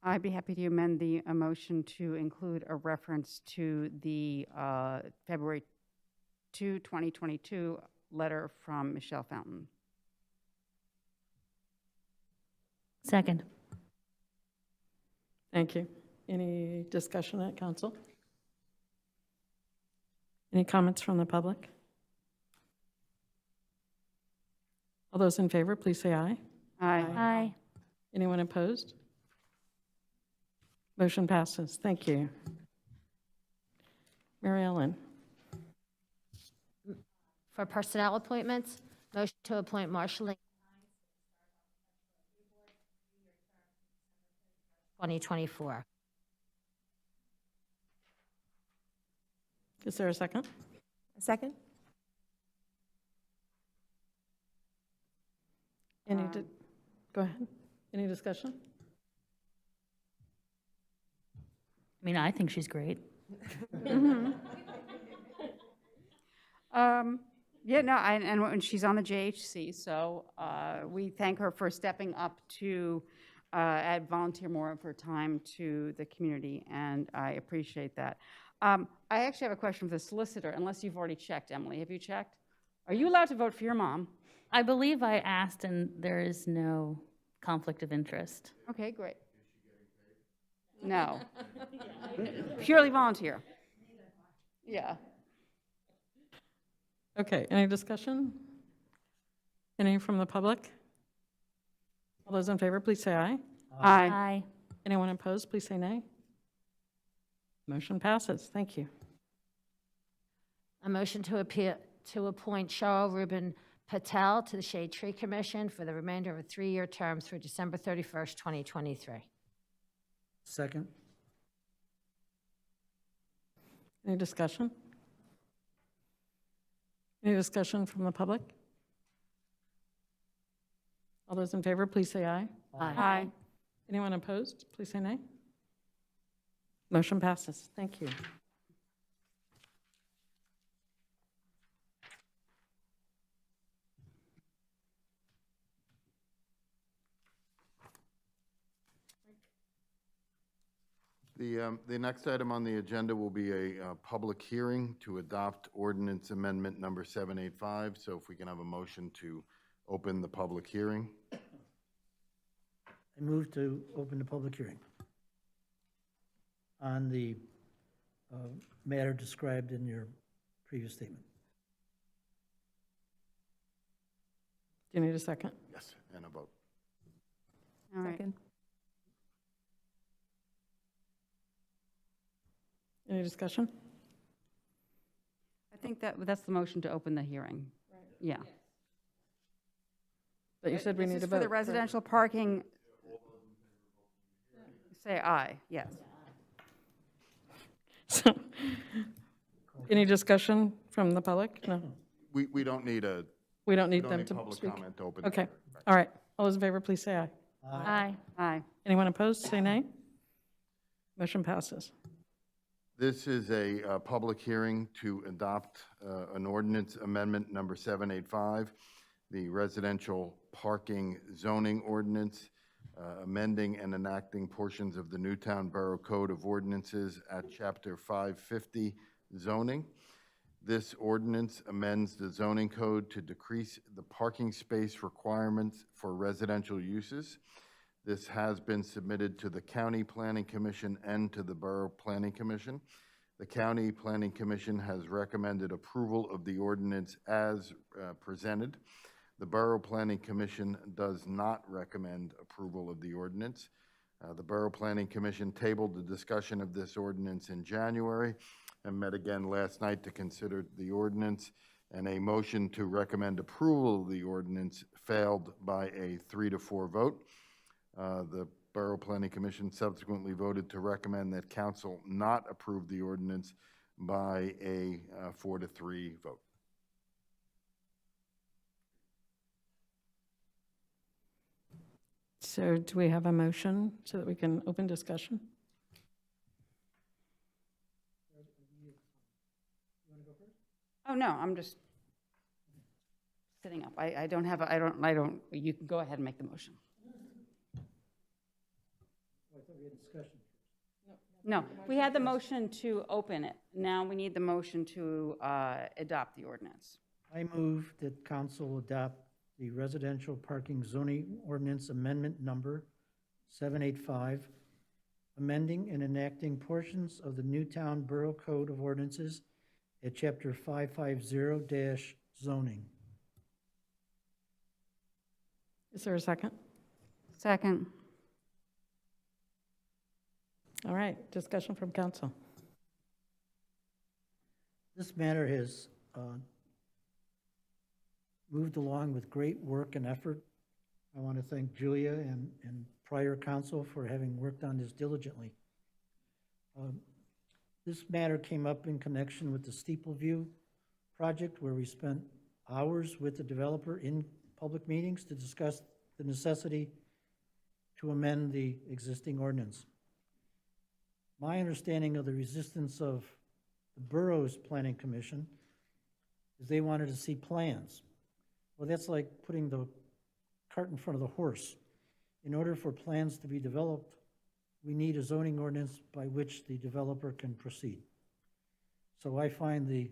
I'd be happy to amend the motion to include a reference to the February 2, 2022 letter from Michelle Fountain. Second. Thank you. Any discussion at council? Any comments from the public? All those in favor, please say aye. Aye. Aye. Anyone opposed? Motion passes. Thank you. Mary Ellen. For personnel appointments, motion to appoint Marshall 2024. Is there a second? A second? Go ahead. Any discussion? I mean, I think she's great. Yeah, no, and she's on the JHC, so we thank her for stepping up to add volunteer more of her time to the community, and I appreciate that. I actually have a question for the solicitor, unless you've already checked. Emily, have you checked? Are you allowed to vote for your mom? I believe I asked, and there is no conflict of interest. Okay, great. No. Purely volunteer. Yeah. Okay, any discussion? Any from the public? All those in favor, please say aye. Aye. Aye. Anyone opposed, please say nay. Motion passes. Thank you. A motion to appoint Cheryl Rubin Patel to the Shade Tree Commission for the remainder of a 3-year term through December 31st, 2023. Second. Any discussion? Any discussion from the public? All those in favor, please say aye. Aye. Anyone opposed, please say nay. Motion passes. Thank you. The next item on the agenda will be a public hearing to adopt ordinance amendment number 785. So if we can have a motion to open the public hearing. I move to open the public hearing on the matter described in your previous statement. Do you need a second? Yes, and a vote. All right. Any discussion? I think that's the motion to open the hearing. Yeah. But you said we need This a is vote. for the residential parking. Say aye, yes. So, any discussion from the public? No, We don't need a, we don't we need don't them need to public speak. comment to open. Okay, all right. All those in favor, please say aye. Aye. Aye. Anyone opposed, say nay. Motion passes. This is a public hearing to adopt an ordinance amendment number 785, the residential parking zoning ordinance, amending and enacting portions of the Newtown Borough Code of Ordinances at Chapter 550 zoning. This ordinance amends the zoning code to decrease the parking space requirements for residential uses. This has been submitted to the County Planning Commission and to the Borough Planning Commission. The County Planning Commission has recommended approval of the ordinance as presented. The Borough Planning Commission does not recommend approval of the ordinance. The Borough Planning Commission tabled the discussion of this ordinance in January and met again last night to consider the ordinance, and a motion to recommend approval of the ordinance failed by a 3-4 vote. The Borough Planning Commission subsequently voted to recommend that council not approve the ordinance by a 4-3 vote. So do we have a motion so that we can open discussion? Oh, no, I'm just sitting up. I don't have, you can go ahead and make the motion. No, we had the motion to open it. Now we need the motion to adopt the ordinance. I move that council adopt the residential parking zoning ordinance amendment number 785, amending and enacting portions of the Newtown Borough Code of Ordinances at Chapter 550-zoning. Is there a second? Second. All right, discussion from council. This matter has moved along with great work and effort. I want to thank Julia and prior council for having worked on this diligently. This matter came up in connection with the Steeple View project, where we spent hours with the developer in public meetings to discuss the necessity to amend the existing ordinance. My understanding of the resistance of the borough's planning commission is they wanted to see plans. Well, that's like putting the cart in front of the horse. In order for plans to be developed, we need a zoning ordinance by which the developer can proceed. So I find the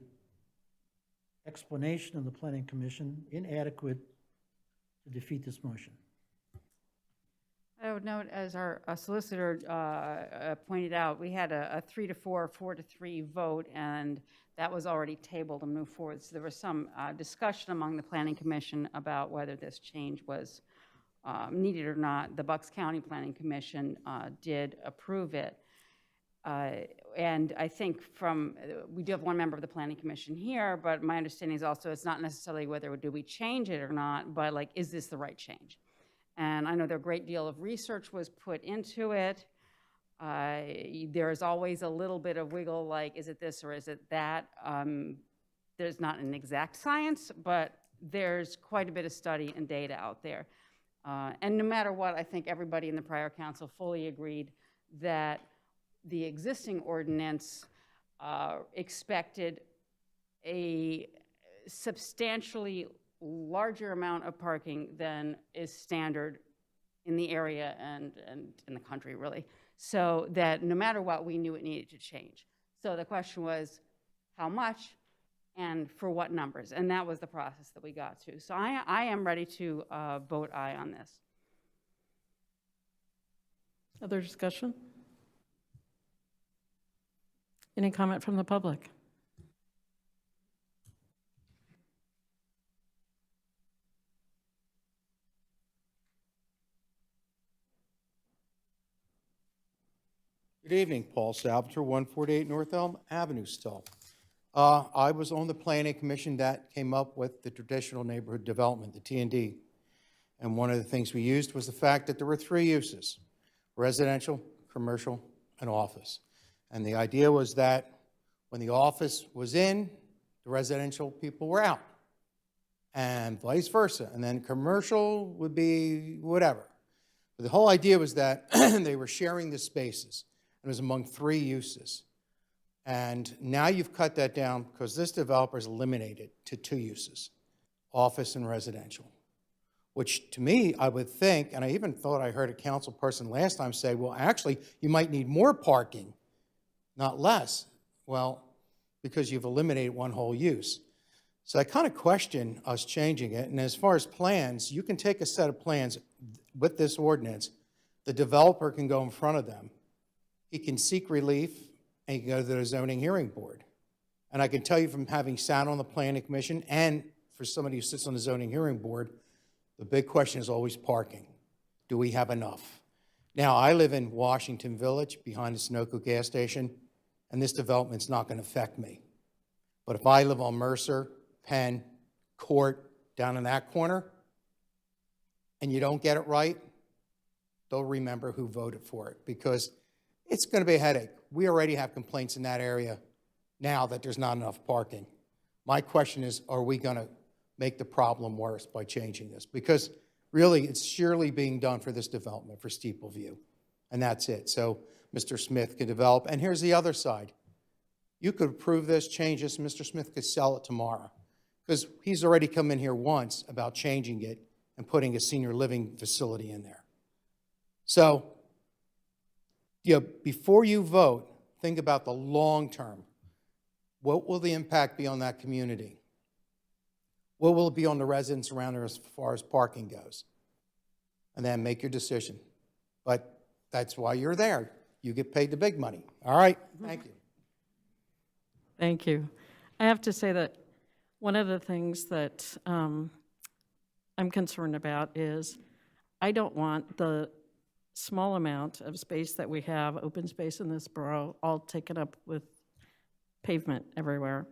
explanation of the planning commission inadequate to defeat this motion. I would note, as our solicitor pointed out, we had a 3-4, 4-3 vote, and that was already tabled and moved forward. So there was some discussion among the Planning Commission about whether this change was needed or not. The Bucks County Planning Commission did approve it. And I think we do have one member of the Planning Commission here, but my understanding is also it's not necessarily whether do we change it or not, but like, is this the right change? And I know there a great deal of research was put into it. There is always a little bit of wiggle, like, is it this or is it that? There's not an exact science, but there's quite a bit of study and data out there. And no matter what, I think everybody in the prior council fully agreed that the existing ordinance expected a substantially larger amount of parking than is standard in the area and in the country, really. So that no matter what, we knew it needed to change. So the question was, how much and for what numbers? And that was the process that we got to. So I am ready to vote aye on this. Other discussion? Any comment from the public? Good evening, Paul Salvatore, 148 North Elm Avenue still. I was on the planning commission that came up with the traditional neighborhood development, the T&D. And one of the things we used was the fact that there were 3 uses: residential, commercial, and office. And the idea was that when the office was in, the residential people were out, and vice versa. And then commercial would be whatever. But the whole idea was that they were sharing the spaces. It was among 3 uses. And now you've cut that down because this developer has eliminated to 2 uses, office and residential, which to me, I would think, and I even thought I heard a council person last time say, well, actually, you might need more parking, not less. Well, because you've eliminated one whole use. So I kind of question us changing it. And as far as plans, you can take a set of plans with this ordinance. The developer can go in front of them. He can seek relief, and he can go to the zoning hearing board. And I can tell you from having sat on the planning commission and for somebody who sits on the zoning hearing board, the big question is always parking. Do we have enough? Now, I live in Washington Village behind the Sunoco gas station, and this development's not going to affect me. But if I live on Mercer, Penn, Court, down in that corner, and you don't get it right, they'll remember who voted for it, because it's going to be a headache. We already have complaints in that area now that there's not enough parking. My question is, are we going to make the problem worse by changing this? Because really, it's surely being done for this development, for Steeple View, and that's it. So Mr. Smith can develop. And here's the other side. You could approve this, change this, and Mr. Smith could sell it tomorrow, because he's already come in here once about changing it and putting a senior living facility in there. So, before you vote, think about the long term. What will the impact be on that community? What will it be on the residents around there as far as parking goes? And then make your decision. But that's why you're there. You get paid the big money. All right? Thank you. Thank you. I have to say that one of the things that I'm concerned about is I don't want the small amount of space that we have, open space in this borough, all taken up with pavement everywhere.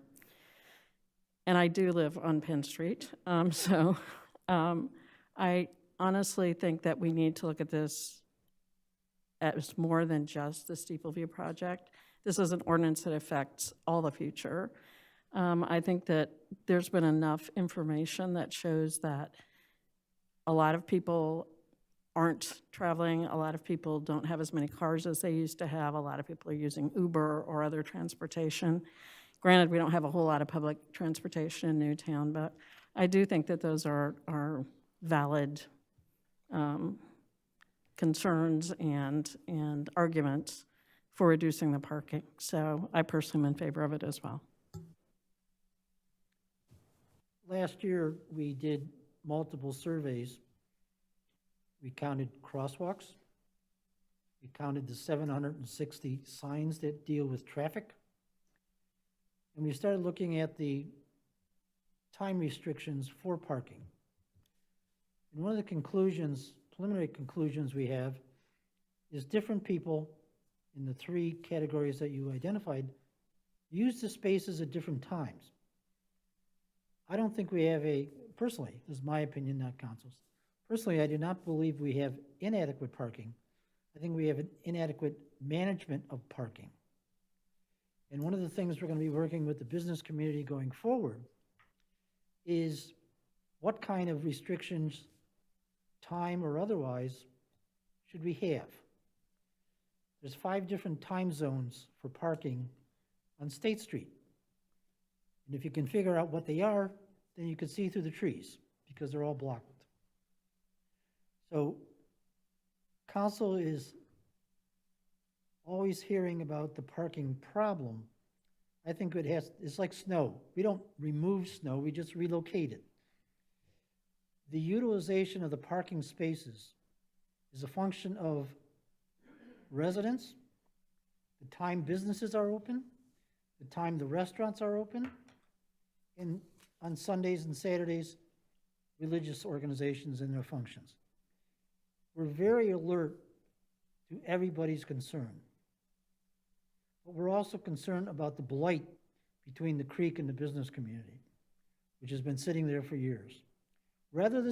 And I do live on Penn Street, so I honestly think that we need to look at this as more than just the Steeple View project. This is an ordinance that affects all the future. I think that there's been enough information that shows that a lot of people aren't traveling, a lot of people don't have as many cars as they used to have, a lot of people are using Uber or other transportation. Granted, we don't have a whole lot of public transportation in Newtown, but I do think that those are valid concerns and arguments for reducing the parking. So I personally am in favor of it as well. Last year, we did multiple surveys. We counted crosswalks. We counted the 760 signs that deal with traffic. And we started looking at the time restrictions for parking. And one of the conclusions, preliminary conclusions we have, is different people in the 3 categories that you identified use the spaces at different times. I don't think we have personally, this is my opinion, not council's. Personally, I do not believe we have inadequate parking. I think we have an inadequate management of parking. And one of the things we're going to be working with the business community going forward is what kind of restrictions, time or otherwise, should we have? There's 5 different time zones for parking on State Street. And if you can figure out what they are, then you can see through the trees, because they're all blocked. So council is always hearing about the parking problem. I think it's like snow. We don't remove snow, we just relocate it. The utilization of the parking spaces is a function of residents, the time businesses are open, the time the restaurants are open, and on Sundays and Saturdays, religious organizations and their functions. We're very alert to everybody's concern. But we're also concerned about the blight between the creek and the business community, which has been sitting there for years. Rather,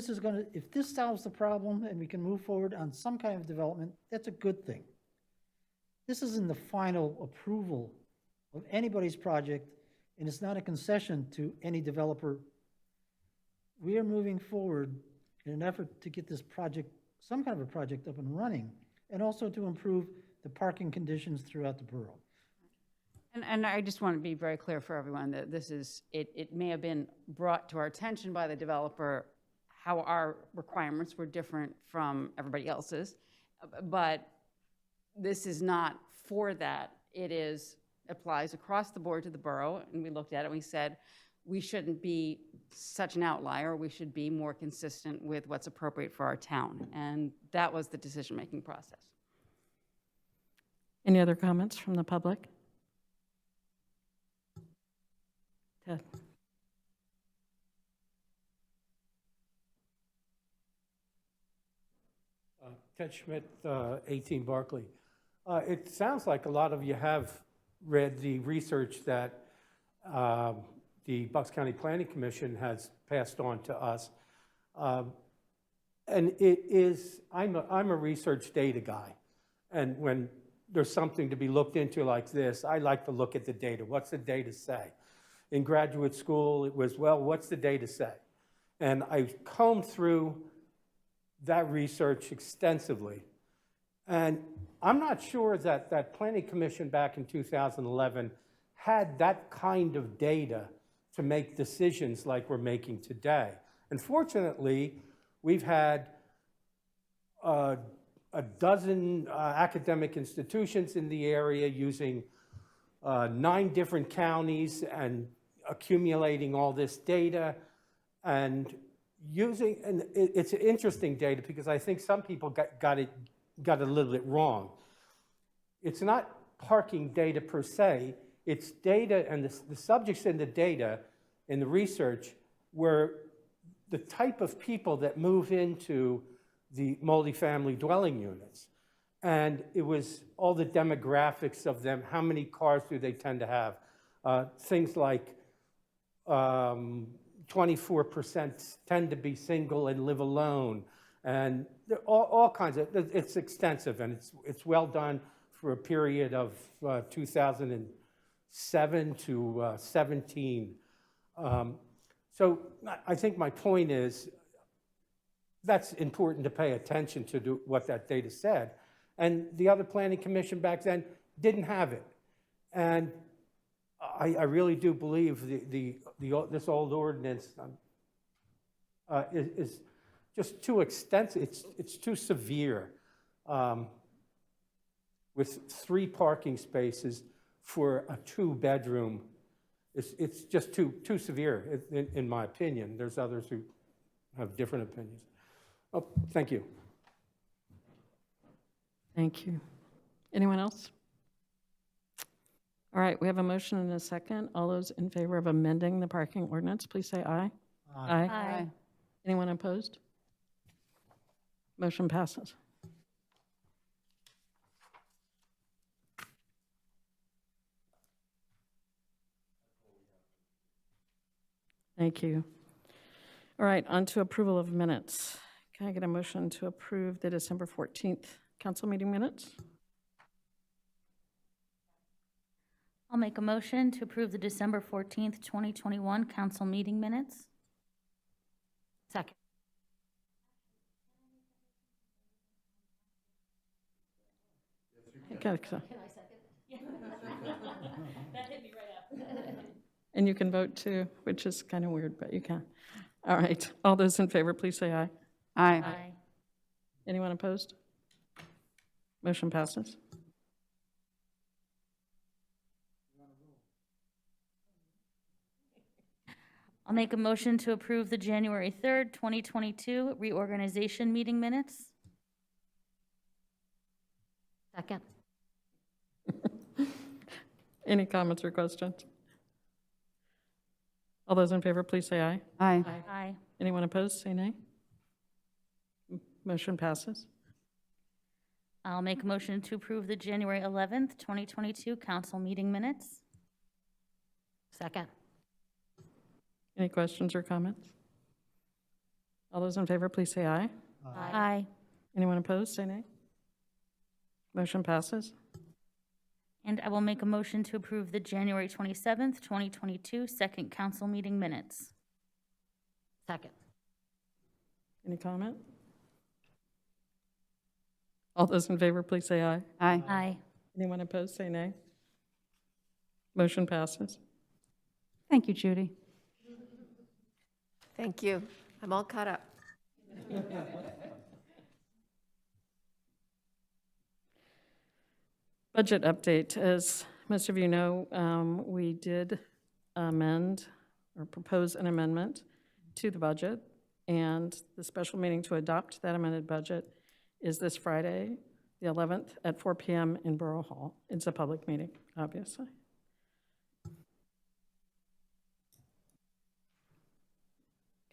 if this solves the problem and we can move forward on some kind of development, that's a good thing. This isn't the final approval of anybody's project, and it's not a concession to any developer. We are moving forward in an effort to get this project, some kind of a project, up and running, and also to improve the parking conditions throughout the borough. And I just want to be very clear for everyone that this is, it may have been brought to our attention by the developer how our requirements were different from everybody else's, but this is not for that. It applies across the board to the borough, and we looked at it and we said, we shouldn't be such an outlier. We should be more consistent with what's appropriate for our town. And that was the decision-making process. Any other comments from the public? Ted? Ted Schmidt, 18 Barclay. It sounds like a lot of you have read the research that the Bucks County Planning Commission has passed on to us. And it is, I'm a research data guy. And when there's something to be looked into like this, I like to look at the data. What's the data say? In graduate school, it was, well, what's the data say? And I combed through that research extensively. And I'm not sure that that Planning Commission back in 2011 had that kind of data to make decisions like we're making today. And fortunately, we've had a dozen academic institutions in the area using 9 different counties and accumulating all this data and it's interesting data because I think some people got it a little bit wrong. It's not parking data per se, it's data, and the subjects in the data in the research were the type of people that move into the multifamily dwelling units. And it was all the demographics of them, how many cars do they tend to have, things like 24% tend to be single and live alone, and all kinds of, it's extensive and it's well done for a period of 2007 to 17. So I think my point is that's important to pay attention to what that data said. And the other planning commission back then didn't have it. And I really do believe this old ordinance is just too extensive. It's too severe with 3 parking spaces for a 2-bedroom. It's just too severe, in my opinion. There's others who have different opinions. Oh, thank you. Thank you. Anyone else? All right, we have a motion and a second. All those in favor of amending the parking ordinance, please say aye. Aye. Aye. Anyone opposed? Motion passes. Thank you. All right, on to approval of minutes. Can I get a motion to approve the December 14th council meeting minutes? I'll make a motion to approve the December 14th, 2021 council meeting minutes. Second. Okay. And you can vote too, which is kind of weird, but you can. All right. All those in favor, please say aye. Aye. Aye. Anyone opposed? Motion passes. I'll make a motion to approve the January 3rd, 2022 reorganization meeting minutes. Second. Any comments or questions? All those in favor, please say aye. Aye. Aye. Anyone opposed, say nay. Motion passes. I'll make a motion to approve the January 11th, 2022 council meeting minutes. Second. Any questions or comments? All those in favor, please say aye. Aye. Anyone opposed, say nay. Motion passes. And I will make a motion to approve the January 27th, 2022 second council meeting minutes. Second. Any comment? All those in favor, please say aye. Aye. Aye. Anyone opposed, say nay. Motion passes. Thank you, Judy. Thank you. I'm all caught up. Budget update. As most of you know, we did amend or propose an amendment to the budget, and the special meeting to adopt that amended budget is this Friday, the 11th, at 4 p.m. in Borough Hall. It's a public meeting, obviously.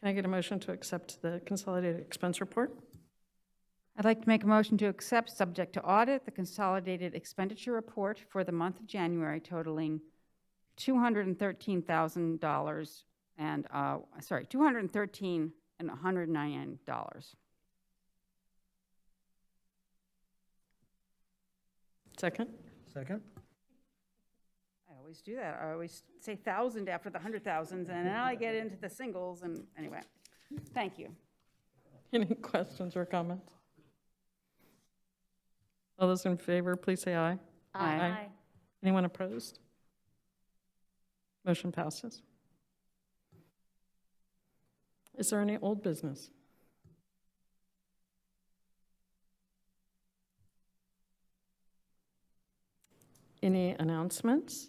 Can I get a motion to accept the consolidated expense report? I'd like to make a motion to accept, subject to audit, the consolidated expenditure report for the month of January totaling $213,000 and, $213 and $199. Second? Second? I always do that. I always say 1,000 after the 100,000s, and now I get into the singles, and anyway. Thank you. Any questions or comments? All those in favor, please say aye. Aye. Anyone opposed? Motion passes. Is there any old business? Any announcements?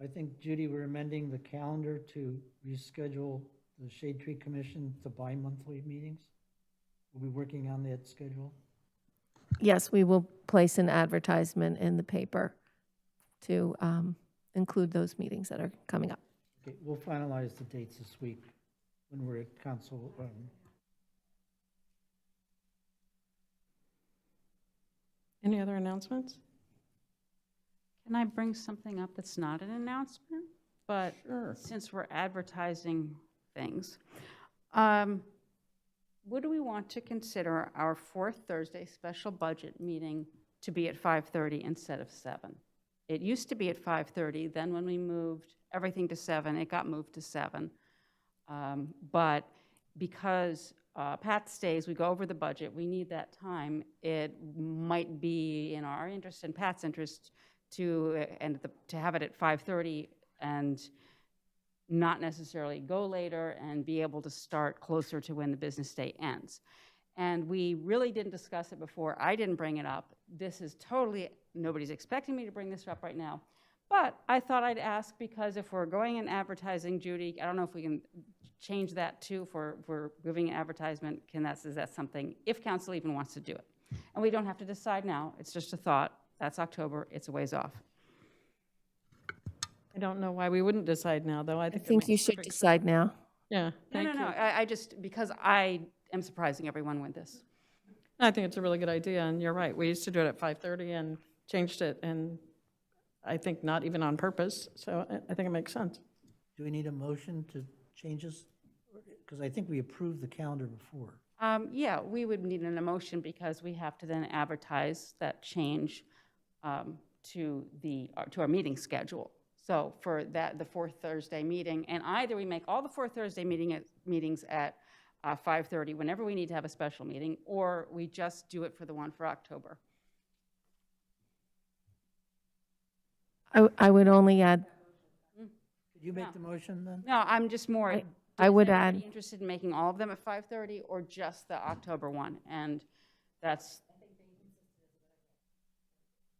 I think, Judy, we're amending the calendar to reschedule the Shade Tree Commission to bi-monthly meetings. We'll be working on that schedule. Yes, we will place an advertisement in the paper to include those meetings that are coming up. Okay, we'll finalize the dates this week when we're at council. Any other announcements? Can I bring something up that's not an announcement? But Sure. since we're advertising things, would we want to consider our fourth Thursday special budget meeting to be at 5:30 instead of 7? It used to be at 5:30, then when we moved everything to 7, it got moved to 7. But because Pat stays, we go over the budget, we need that time, it might be in our interest and Pat's interest to have it at 5:30 and not necessarily go later and be able to start closer to when the business day ends. And we really didn't discuss it before. I didn't bring it up. This is totally, nobody's expecting me to bring this up right now. But I thought I'd ask because if we're going in advertising, Judy, I don't know if we can change that too for giving an advertisement. Is that something, if council even wants to do it? And we don't have to decide now. It's just a thought. That's October. It's a ways off. I don't know why we wouldn't decide now, though. I it think you makes should perfect decide now. Yeah, thank you. No. I just, because I am surprising everyone with this. I think it's a really good idea, and you're right. We used to do it at 5:30 and changed it, and I think not even on purpose, so I think it makes sense. Do we need a motion to change this? Because I think we approved the calendar before. Yeah, we would need an emotion because we have to then advertise that change to our meeting schedule. So for that, the fourth Thursday meeting, and either we make all the fourth Thursday meetings at 5:30 whenever we need to have a special meeting, or we just do it for the one for October. I would only add, Could you make the motion then? No, I'm just more. I would is everybody add- interested in making all of them at 5:30 or just the October one? And that's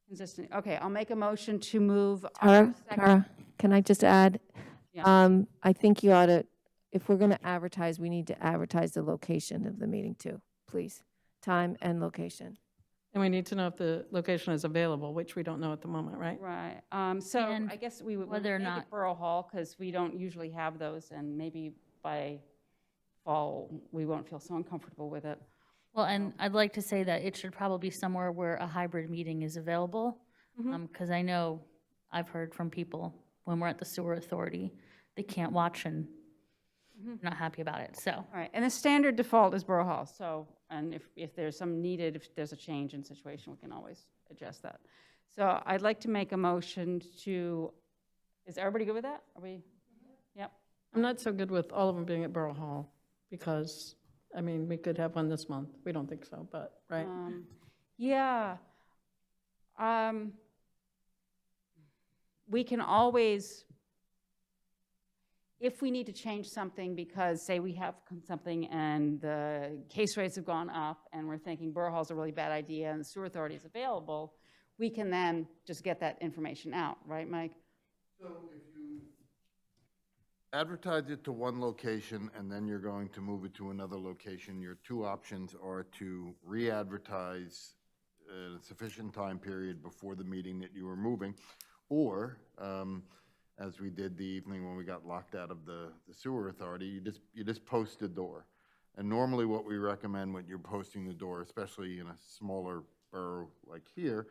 consistent. Okay, I'll make a motion to move. our second- Tara, can I just add? Yeah. I think you ought to, if we're going to advertise, we need to advertise the location of the meeting too, please. Time and location. And we need to know if the location is available, which we don't know at the moment, right? Right. So And I guess we would whether or make not- it Borough Hall because we don't usually have those, and maybe by fall, we won't feel so uncomfortable with it. Well, and I'd like to say that it should probably be somewhere where a hybrid meeting is available. Because I know I've heard from people when we're at the sewer authority, they can't watch and not happy about it, so. All right, and the standard default is Borough Hall, so, and if there's some needed, if there's a change in situation, we can always adjust that. So I'd like to make a motion to, is everybody good with that? Are we? Yep. I'm not so good with all of them being at Borough Hall, because, I mean, we could have one this month. We don't think so, but, right? Yeah. We can always, if we need to change something because, say, we have something and the case rates have gone up and we're thinking Borough Hall's a really bad idea and the sewer authority is available, we can then just get that information out, right, Mike? So if you advertise it to one location and then you're going to move it to another location, your two options are to re-advertise a sufficient time period before the meeting that you were moving, or, as we did the evening when we got locked out of the sewer authority, you just post a door. And normally what we recommend when you're posting the door, especially in a smaller borough like here,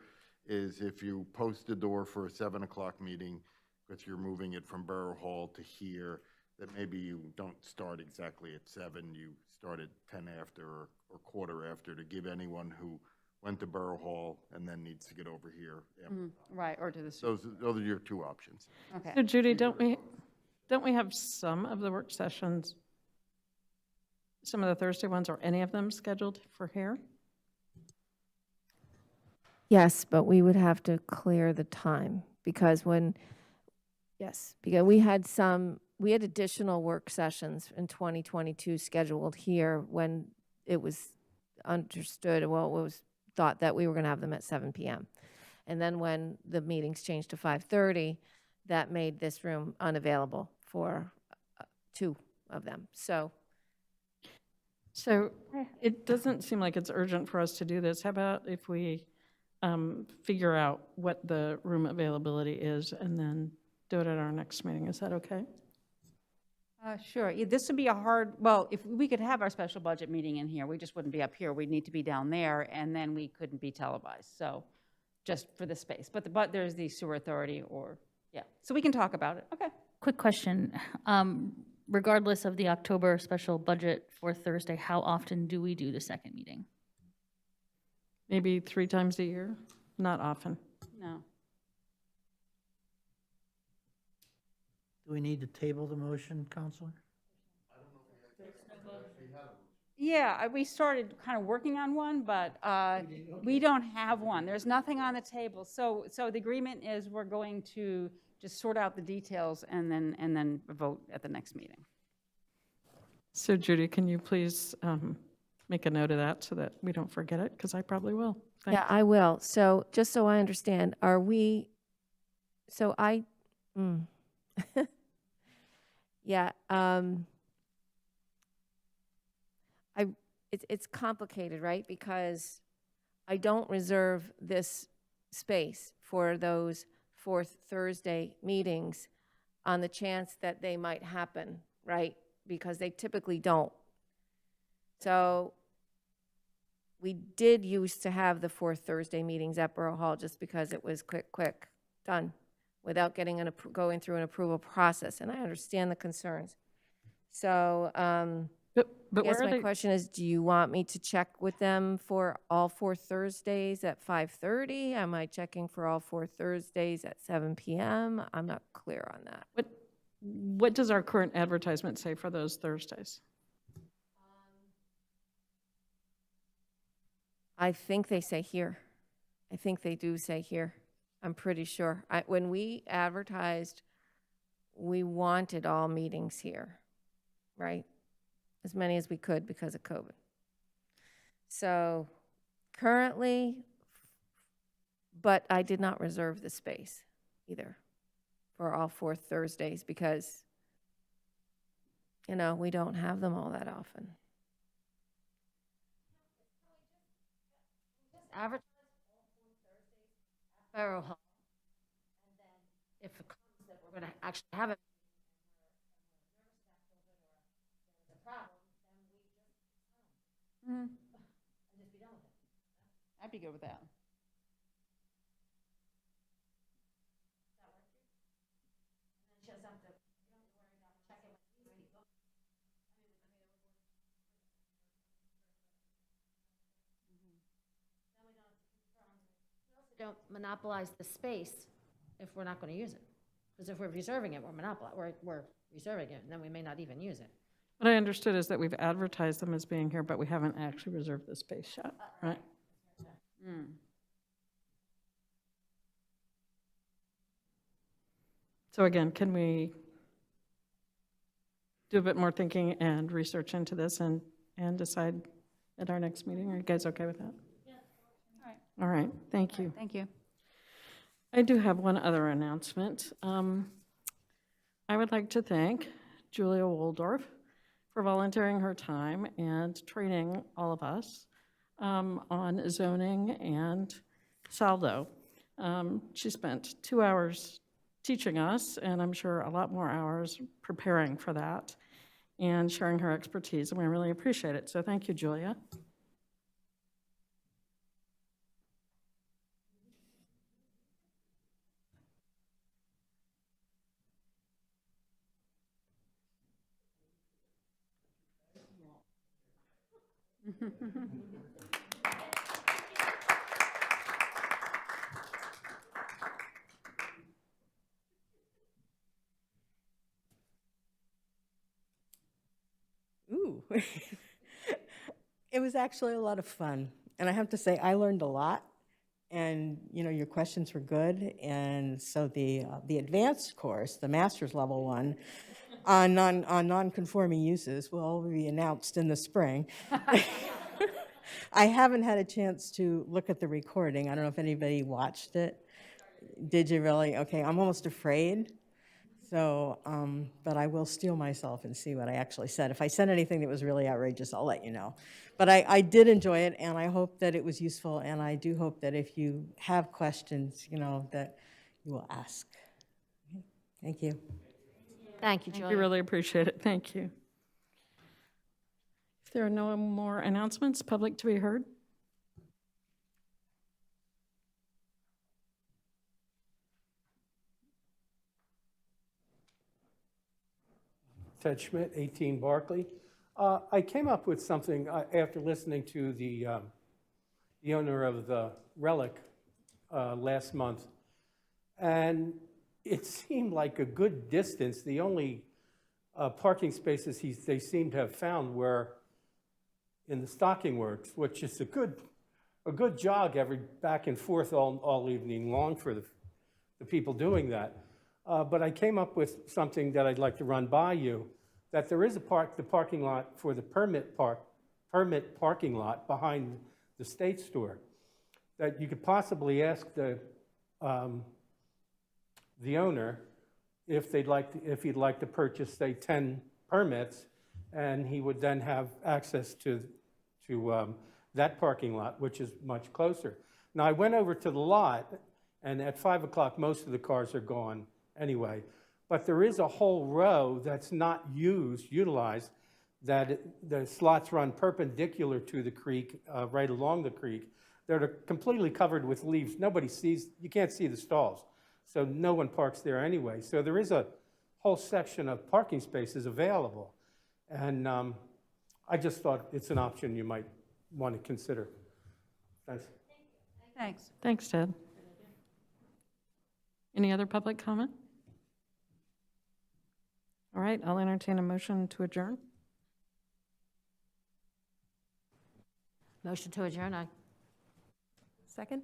is if you post a door for a 7 o'clock meeting, but you're moving it from Borough Hall to here, that maybe you don't start exactly at 7, you start at 10 after or quarter after, to give anyone who went to Borough Hall and then needs to get over here. Right, or to the sewer. Those are your two options. Okay. So Judy, don't we have some of the work sessions, some of the Thursday ones, or any of them scheduled for here? Yes, but we would have to clear the time because because we had additional work sessions in 2022 scheduled here when it was understood, well, it was thought that we were going to have them at 7 p.m. And then when the meetings changed to 5:30, that made this room unavailable for 2 of them. So it doesn't seem like it's urgent for us to do this. How about if we figure out what the room availability is and then do it at our next meeting? Is that okay? Sure. Yeah, this would be a hard, well, if we could have our special budget meeting in here, we just wouldn't be up here. We'd need to be down there, and then we couldn't be televised, so, just for the space. But there's the sewer authority yeah. So we can talk about it. Okay. Quick question. Regardless of the October special budget for Thursday, how often do we do the second meeting? Maybe 3 times a year? Not often. No. Do we need to table the motion, Counselor? Yeah, we started kind of working on one, but we don't have one. There's nothing on the table. So the agreement is we're going to just sort out the details and then vote at the next meeting. So Judy, can you please make a note of that so that we don't forget it? Because I probably will. yeah, I will. So just so I understand, yeah, it's complicated, right? Because I don't reserve this space for those fourth Thursday meetings on the chance that they might happen, right? Because they typically don't. So we did used to have the fourth Thursday meetings at Borough Hall just because it was quick, done, without going through an approval process, and I understand the concerns. So But I guess where are my they? question is, do you want me to check with them for all 4 Thursdays at 5:30? Am I checking for all 4 Thursdays at 7 p.m.? I'm not clear on that. What does our current advertisement say for those Thursdays? I think they say here. I think they do say here. I'm pretty sure. When we advertised, we wanted all meetings here, right? As many as we could because of COVID. So currently, but I did not reserve the space either for all 4 Thursdays because, you know, we don't have them all that often. Advertise all 4 Thursdays at Borough Hall, and then if it comes that we're gonna actually have it, and we're nervous about COVID or there's a problem, then we just, and just be done with it. I'd be good with that. And then she doesn't have to, you don't have to worry about checking with these people. Then we don't have to confirm. We also don't monopolize the space if we're not gonna use it. Because if we're reserving it, we're reserving it, and then we may not even use it. What I understood is that we've advertised them as being here, but we haven't actually reserved the space yet, right? So again, can we do a bit more thinking and research into this and decide at our next meeting? Are you guys okay with that? Yeah. All right, thank you. Thank you. I do have one other announcement. I would like to thank Julia Woldorf for volunteering her time and training all of us on zoning and saldo. She spent 2 hours teaching us, and I'm sure a lot more hours preparing for that and sharing her expertise, and we really appreciate it. So thank you, Julia. Ooh. It was actually a lot of fun. And I have to say, I learned a lot. And, you know, your questions were good. And so the advanced course, the master's level one, on non-conforming uses will be announced in the spring. I haven't had a chance to look at the recording. I don't know if anybody watched it. Did you really? Okay, I'm almost afraid. So, but I will steel myself and see what I actually said. If I said anything that was really outrageous, I'll let you know. But I did enjoy it, and I hope that it was useful, and I do hope that if you have questions, you know, that you will ask. Okay. Thank you. Thank you, Julia. We really appreciate it. Thank you. If there are no more announcements, public to be heard? Ted Schmidt, 18 Barclay. I came up with something after listening to the owner of the Relic last month, and it seemed like a good distance. The only parking spaces they seem to have found were in the stocking works, which is a good jog every back and forth all evening long for the people doing that. But I came up with something that I'd like to run by you, that there is the parking lot for the permit parking lot behind the State Store, that you could possibly ask the owner if he'd like to purchase, say, 10 permits, and he would then have access to that parking lot, which is much closer. Now, I went over to the lot, and at 5 o'clock, most of the cars are gone anyway. But there is a whole row that's not utilized, that the slots run perpendicular to the creek, right along the creek. They're completely covered with leaves. Nobody sees, you can't see the stalls. So no one parks there anyway. So there is a whole section of parking spaces available. And I just thought it's an option you might want to consider. Thanks. Thanks. Thanks, Ted. Any other public comment? All right, I'll entertain a motion to adjourn. Motion to adjourn, Second?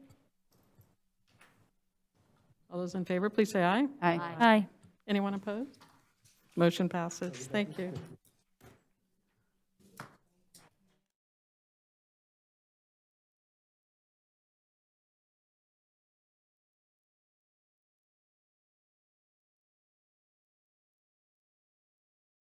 those in favor, please say aye. Aye. Aye. Anyone opposed? Motion passes. Thank you.